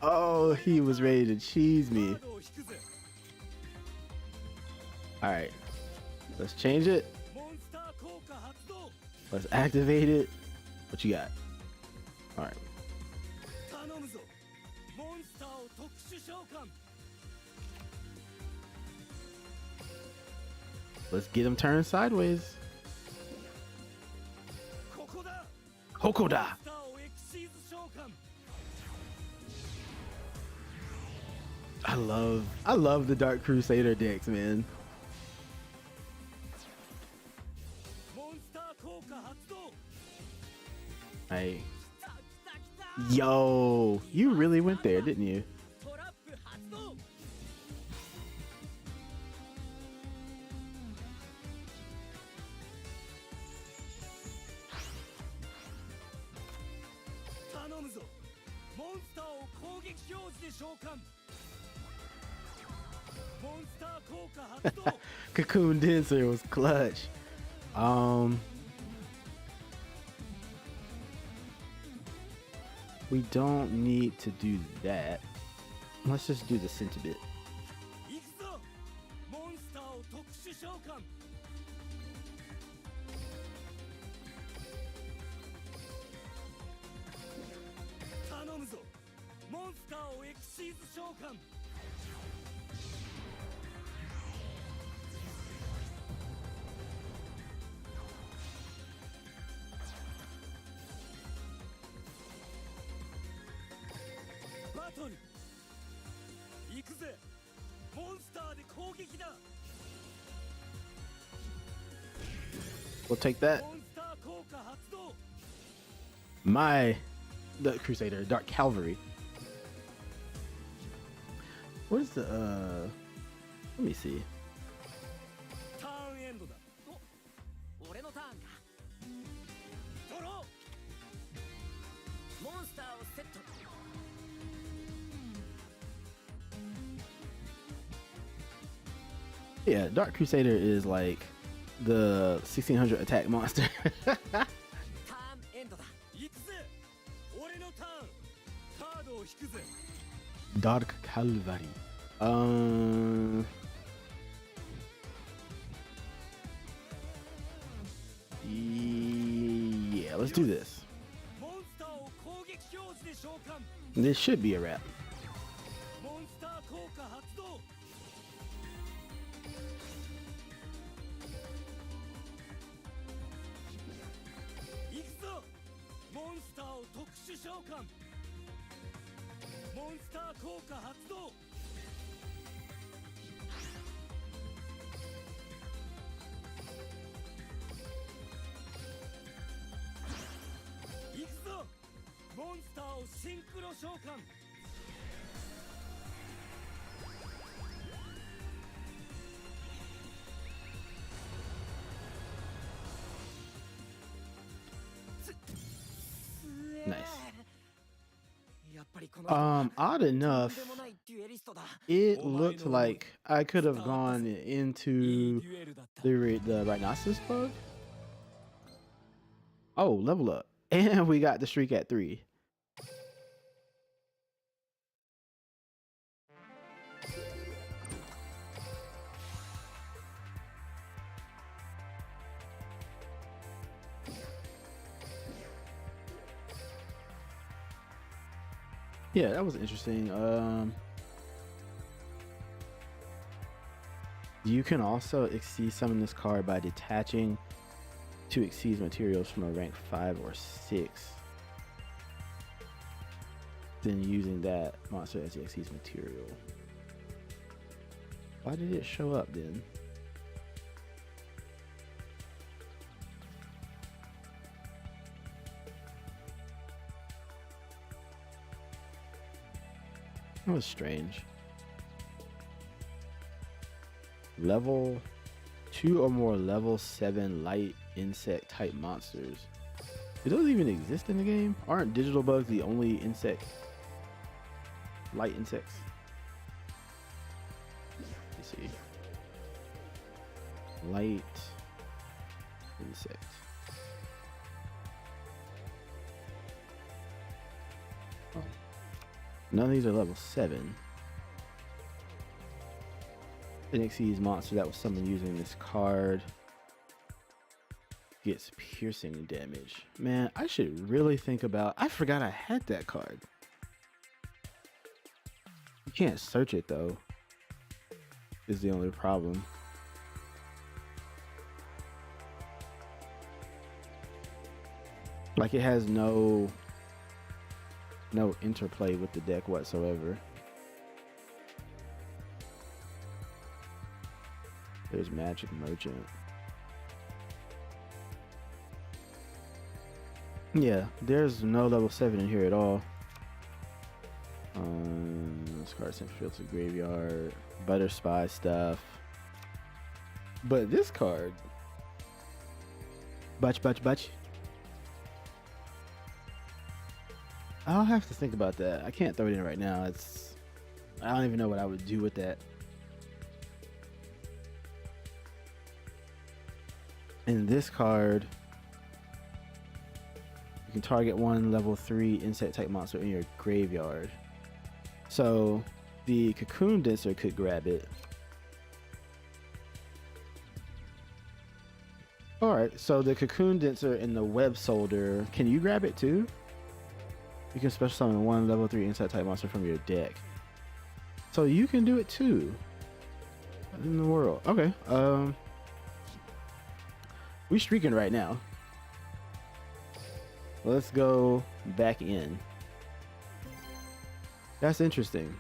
Oh, he was ready to cheese me. All right, let's change it. Let's activate it. What you got? All right. Let's get him turned sideways. Hokoda. I love the Dark Crusader decks, man. Hey. Yo, you really went there, didn't you? Cocoon Dancer was clutch. We don't need to do that. Let's just do the sentiment. 行くぞモンスターを特殊召喚頼むぞモンスターをエクシーズ召喚バトル行くぜモンスターで攻撃だ We'll take that. モンスター効果発動 The Crusader, Dark Cavalry. What is the let me see. ターンエンドだ俺のターンかドロモンスターをセット Yeah, Dark Crusader is like the 1600 attack monster. ターンエンドだー行くぜ俺のターンカードを引くぜ Dark Cavalry. Yeah, let's do this. モンスターを攻撃表示で召喚 This should be a wrap. モンスター効果発動行くぞモンスターを特殊召喚モンスター効果発動行くぞモンスターをシンクロ召喚 Nice. やっぱりこの人は Odd とん enough, でもないデュエリストだ it looked like I could have gone いい into デュエルだった the rhinoceros bug. Oh, level up. And we got the streak at 3. Yeah, that was interesting. You can also exceed summon this card by detaching to exceed materials from a rank 5 or 6. Then using that monster as the exceeds material. Why did it show up then? That was strange. Level 2 or more level 7 light insect type monsters. Do those even exist in the game? Aren't digital bugs the only insect? Light insects? Let's see. Light insect. Oh. None of these are level 7. It exceeds monster that was summoned using this card. Gets piercing damage. Man, I should really think about... I forgot I had that card. You can't search it though. Is the only problem. Like it has no interplay with the deck whatsoever. There's Magic Merchant. Yeah, there's no level 7 in here at all. This card sent field to graveyard. Butter Spy stuff. But this card, Butch. I'll have to think about that. I can't throw it in right now. I don't even know what I would do with that. And this card, you can target one level 3 insect type monster in your graveyard. So the Cocoon Denser could grab it. Alright, so the Cocoon Denser and the Web Soldier, can you grab it too? You can special summon one level 3 insect type monster from your deck. So you can do it too. What in the world? Okay. We streaking right now. Let's go back in. That's interesting.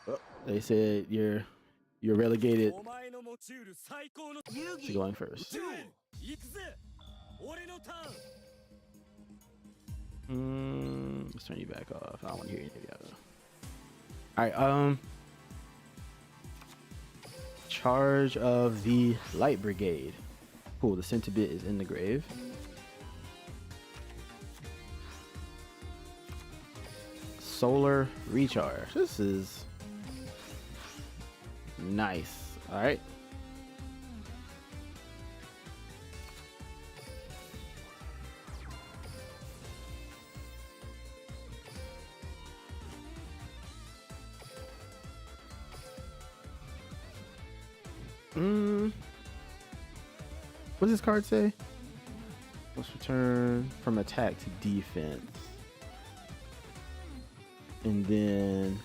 Oh, they said you're relegated お前の持ち得る最高の to going first. デュエル行くぜ俺のターン Let's turn you back off. I don't want to hear any of y'all. Alright, charge of the Light Brigade. Cool, the Centibit is in the grave. Solar Recharge. This is nice. Alright. What does this card say? Let's return from attack to defense. And then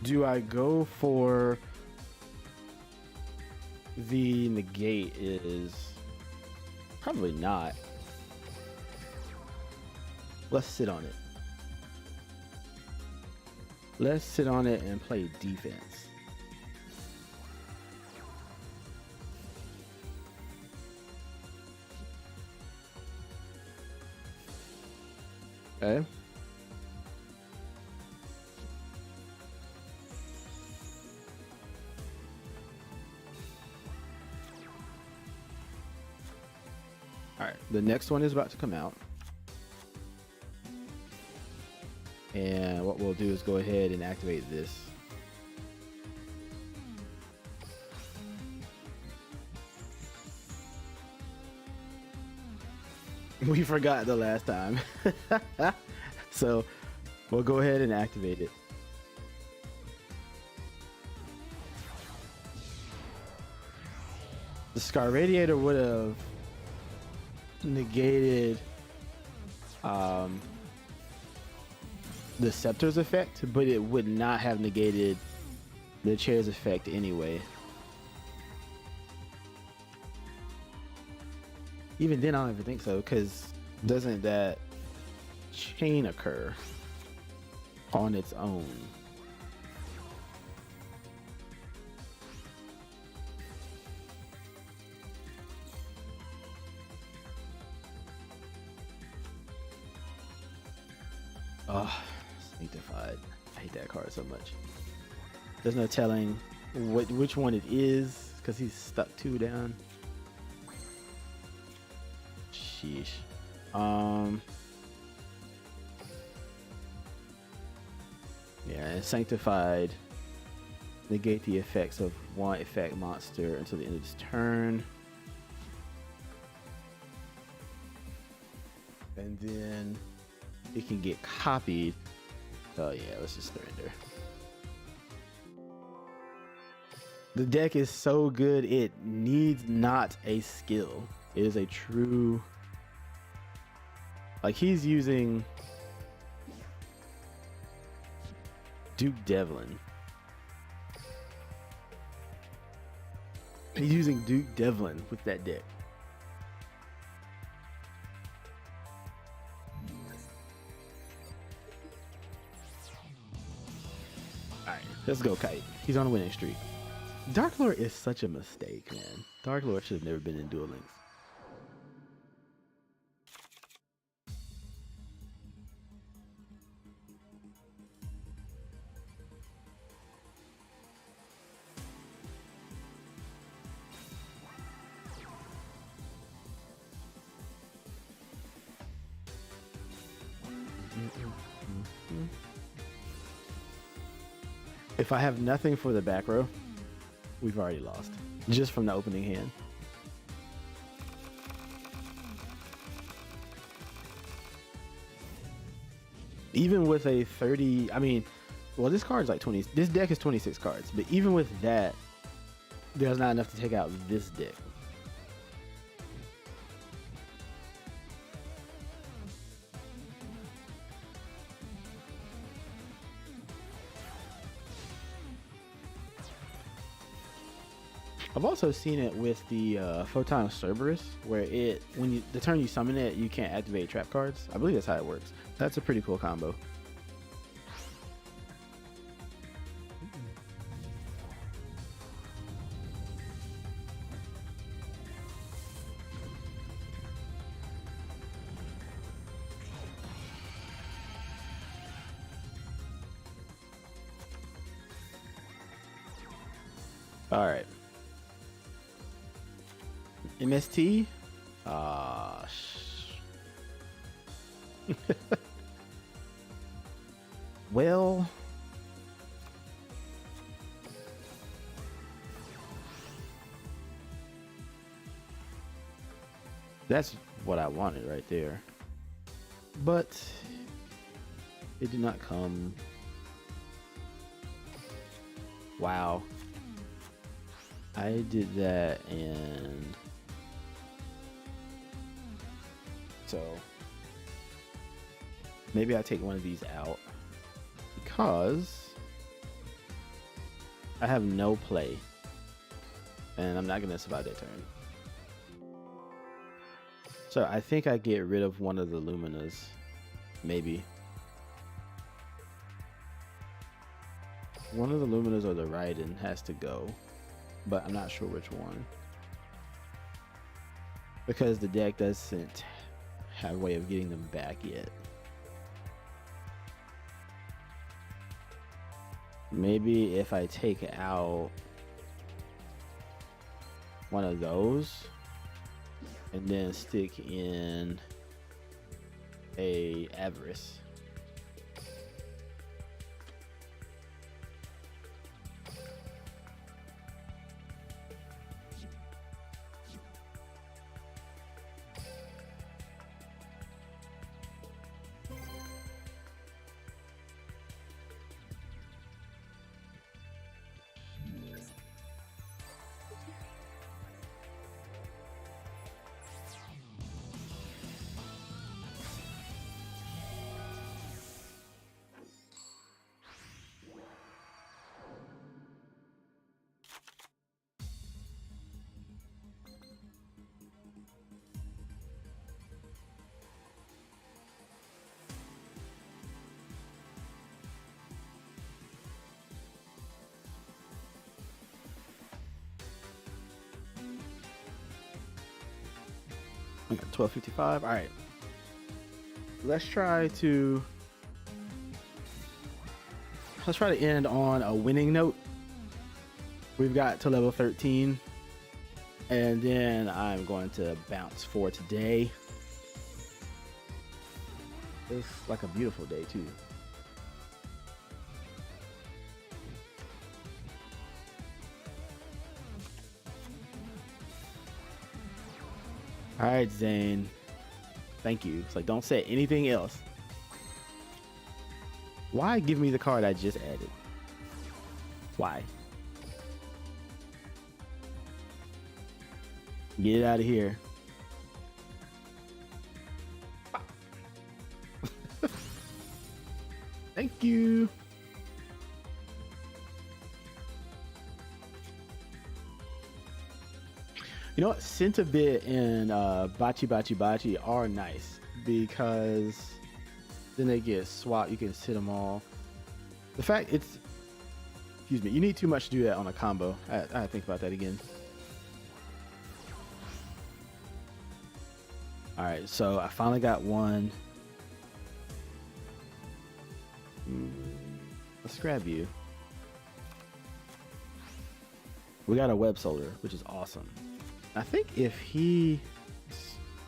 do I go for the negate? Is probably not. Let's sit on it. Let's sit on it and play defense. Okay. All right, the next one is about to come out. And what we'll do is go ahead and activate this. We forgot the last time. So we'll go ahead and activate it. The Scar Radiator would have negated the Scepter's effect, but it would not have negated the Chair's effect anyway. Even then, I don't even think so, because doesn't that chain occur on its own? Oh, Sanctified. I hate that card so much. There's no telling which one it is, because he's stuck 2 down. Sheesh. Yeah, Sanctified. Negate the effects of one effect monster until the end of this turn. And then it can get copied. Oh yeah, let's just surrender. The deck is so good, it needs not a skill. It is a true... Like, he's using Duke Devlin. He's using Duke Devlin with that deck. Alright, let's go, Kite. He's on a winning streak. Dark Lord is such a mistake, man. Dark Lord should have never been in Duel Links. If I have nothing for the back row, we've already lost just from the opening hand. Even with a 30, I mean, well, this card's like 20. This deck is 26 cards, but even with that, there's not enough to take out this deck. I've also seen it with the Photon Cerberus, where the turn you summon it, you can't activate trap cards. I believe that's how it works. That's a pretty cool combo. All right. MST? Well, that's what I wanted right there. But it did not come. Wow. I did that, and so maybe I take one of these out because I have no play and I'm not gonna survive that turn. So I think I get rid of one of the Luminas, maybe. One of the Luminas or the Raiden has to go, but I'm not sure which one, because the deck doesn't have a way of getting them back yet. Maybe if I take out one of those and then stick in a Avarice. We got 1255. All right. Let's try to end on a winning note. We've got to level 13, and then I'm going to bounce for today. It's like a beautiful day too. All right, Zane. Thank you. It's like, don't say anything else. Why give me the card I just added? Why? Get it out of here. Thank you. You know what? Centibit and Bachi are nice because then they get swapped. You can sit them all. The fact it's, excuse me, you need too much to do that on a combo. I had to think about that again. All right, so I finally got one. Let's grab you. We got a web soldier, which is awesome. I think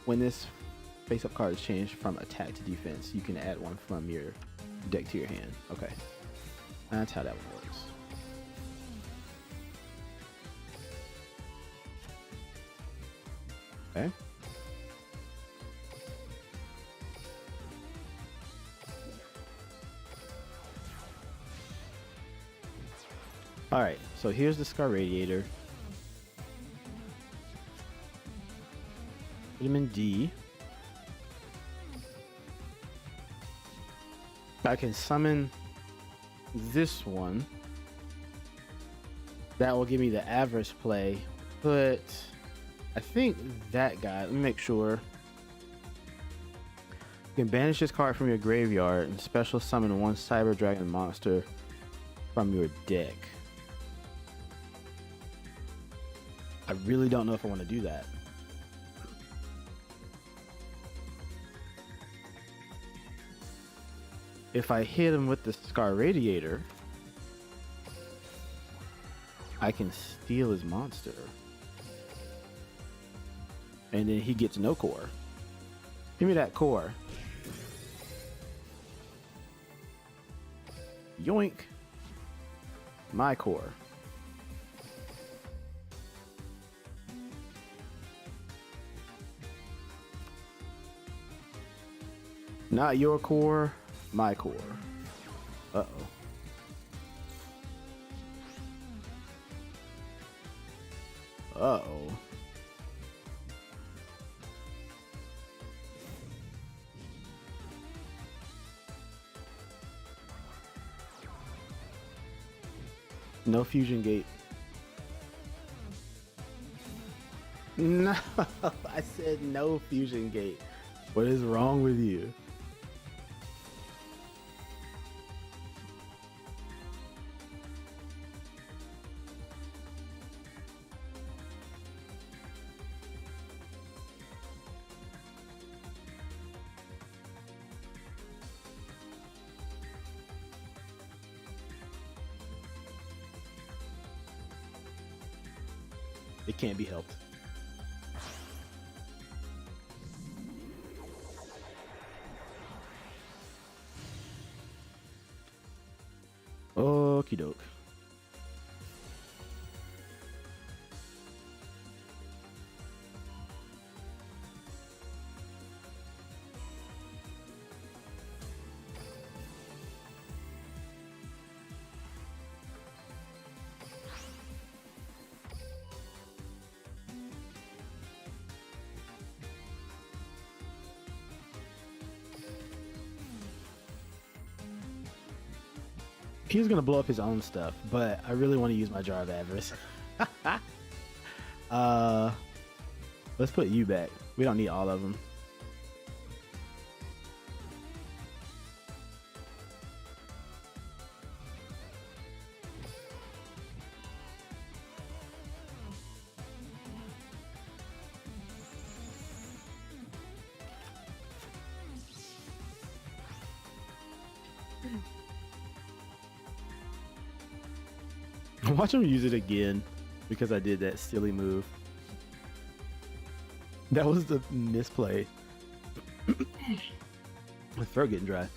when this face-up card is changed from attack to defense, you can add one from your deck to your hand. Okay, that's how that one works. Okay. All right, so here's the Scar Radiator. Put him in D. I can summon this one. That will give me the Avarice play. But I think that guy, let me make sure. You can banish this card from your graveyard and special summon one Cyber Dragon monster from your deck. I really don't know if I want to do that. If I hit him with the Scar Radiator, I can steal his monster. And then he gets no core. Give me that core. Yoink. My core. Not your core, my core. Uh-oh. Uh-oh. No fusion gate. No, I said no fusion gate. What is wrong with you? It can't be helped. Okie doke. He's gonna blow up his own stuff, but I really want to use my Jar of Avarice. Let's put you back. We don't need all of them. Watch him use it again because I did that silly move. That was the misplay. My throat getting dry.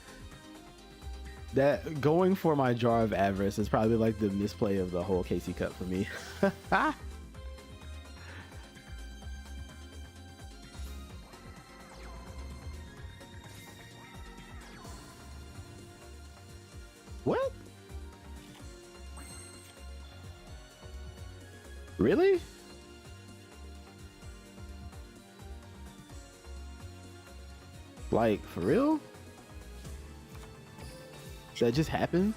That going for my Jar of Avarice is probably like the misplay of the whole KC Cup for me. What? Really? Like, for real? That just happened?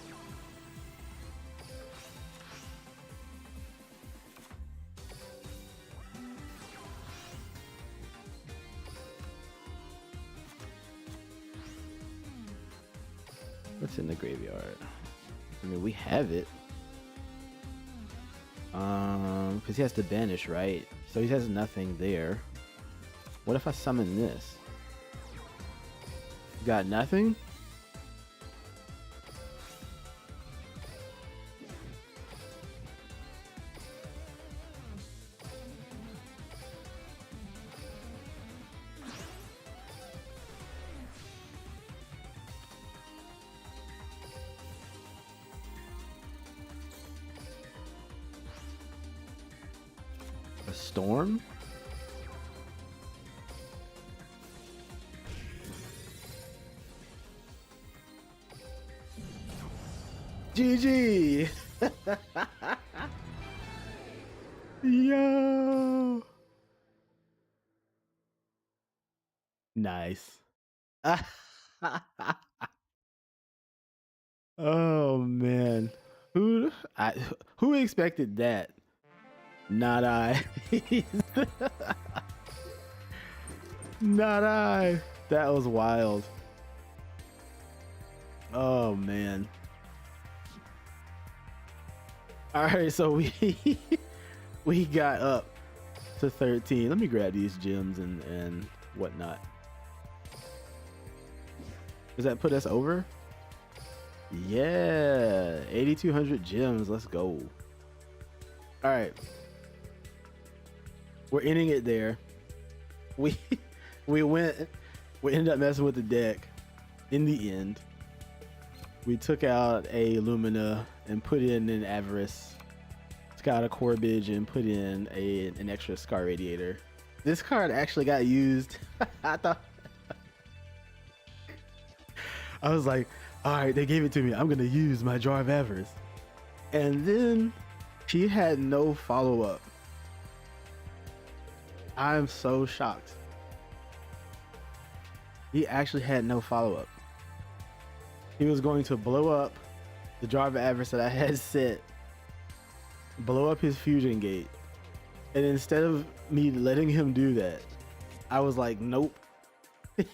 What's in the graveyard? I mean, we have it. Because he has to banish, right? So he has nothing there. What if I summon this? Got nothing? A storm? GG. Yo. Nice. Oh man. Who expected that? Not I. Not I. That was wild. Oh man. All right, so we got up to 13. Let me grab these gems and whatnot. Does that put us over? Yeah, 8,200 gems. Let's go. All right, we're ending it there. We ended up messing with the deck. In the end, we took out a Lumina and put in an Avarice. Took out a Corbage and put in an extra Scar Radiator. This card actually got used. I thought I was like, all right, they gave it to me. I'm gonna use my Jar of Avarice. And then she had no follow-up. I'm so shocked. He actually had no follow-up. He was going to blow up the Jar of Avarice that I had set, blow up his fusion gate, and instead of me letting him do that, I was like, nope.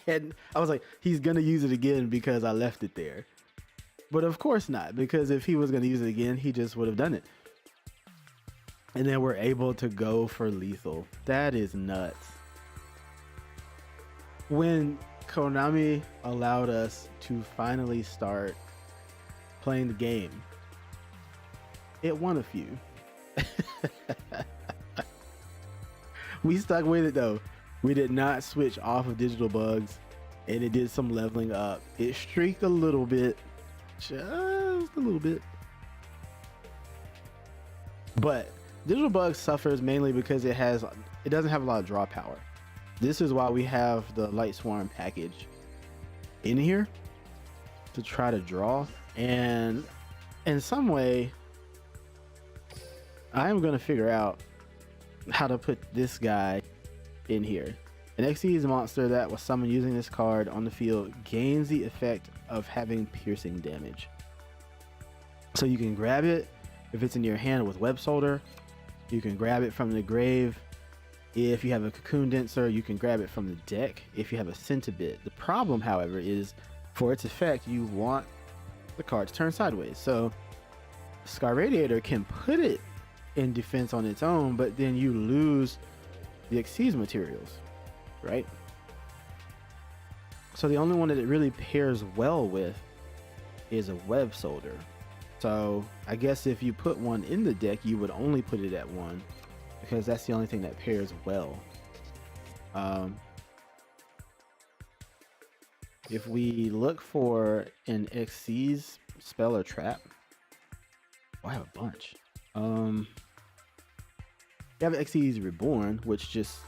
And I was like, he's gonna use it again because I left it there. But of course not, because if he was gonna use it again, he just would have done it. And then we're able to go for lethal. That is nuts. When Konami allowed us to finally start playing the game, it won a few. We stuck with it though. We did not switch off of digital bugs, and it did some leveling up. It streaked a little bit, just a little bit. But digital bugs suffers mainly because it doesn't have a lot of draw power. This is why we have the Light Swarm package in here to try to draw. And in some way, I am going to figure out how to put this guy in here. An Xyz monster that was summoned using this card on the field gains the effect of having piercing damage. So you can grab it if it's in your hand with Web Solder. You can grab it from the grave. If you have a Cocoon Denser, you can grab it from the deck if you have a Centibit. The problem, however, is for its effect, you want the card to turn sideways. So Scar Radiator can put it in defense on its own, but then you lose the Xyz materials, right? So the only one that it really pairs well with is a Web Solder. So I guess if you put one in the deck, you would only put it at 1 because that's the only thing that pairs well. If we look for an Xyz spell or trap, oh, I have a bunch. You have Xyz Reborn, which just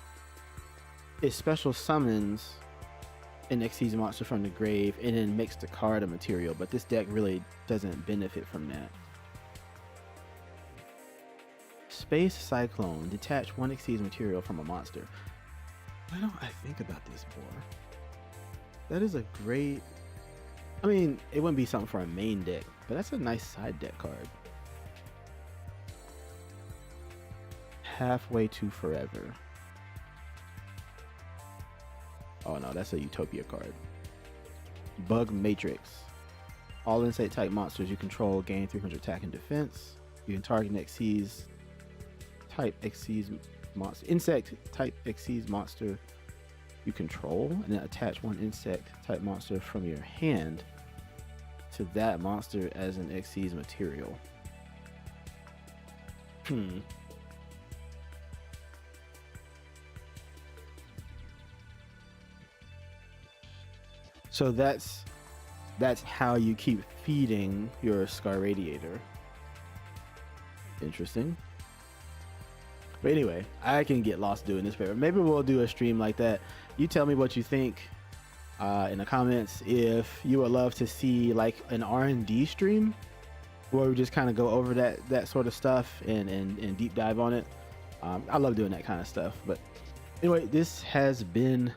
it special summons an Xyz monster from the grave and then makes the card a material, but this deck really doesn't benefit from that. Space Cyclone, detach 1 Xyz material from a monster. Why don't I think about this more? That is a great, I mean, it wouldn't be something for a main deck, but that's a nice side deck card. Halfway to Forever. Oh no, that's a Utopia card. Bug Matrix. All insect type monsters you control gain 300 attack and defense. You can target an Xyz type Xyz monster, insect type Xyz monster you control, and then attach 1 insect type monster from your hand to that monster as an Xyz material. So that's how you keep feeding your Scar Radiator. Interesting. But anyway, I can get lost doing this paper. Maybe we'll do a stream like that. You tell me what you think in the comments. If you would love to see like an R&D stream where we just kind of go over that sort of stuff and deep dive on it. I love doing that kind of stuff. But anyway, this has been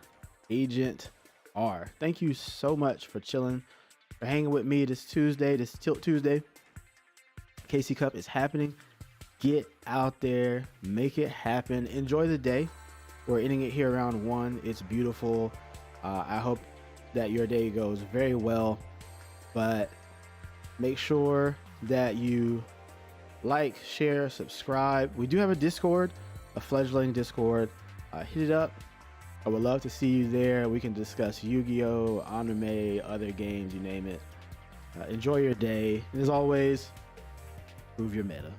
Agent R. Thank you so much for chilling, for hanging with me this Tuesday, this Tilt Tuesday. KC Cup is happening. Get out there, make it happen. Enjoy the day. We're ending it here around 1. It's beautiful. I hope that your day goes very well, but make sure that you like, share, subscribe. We do have a Discord, a fledgling Discord. Hit it up. I would love to see you there. We can discuss Yu-Gi-Oh, anime, other games, you name it. Enjoy your day. And as always, prove your meta.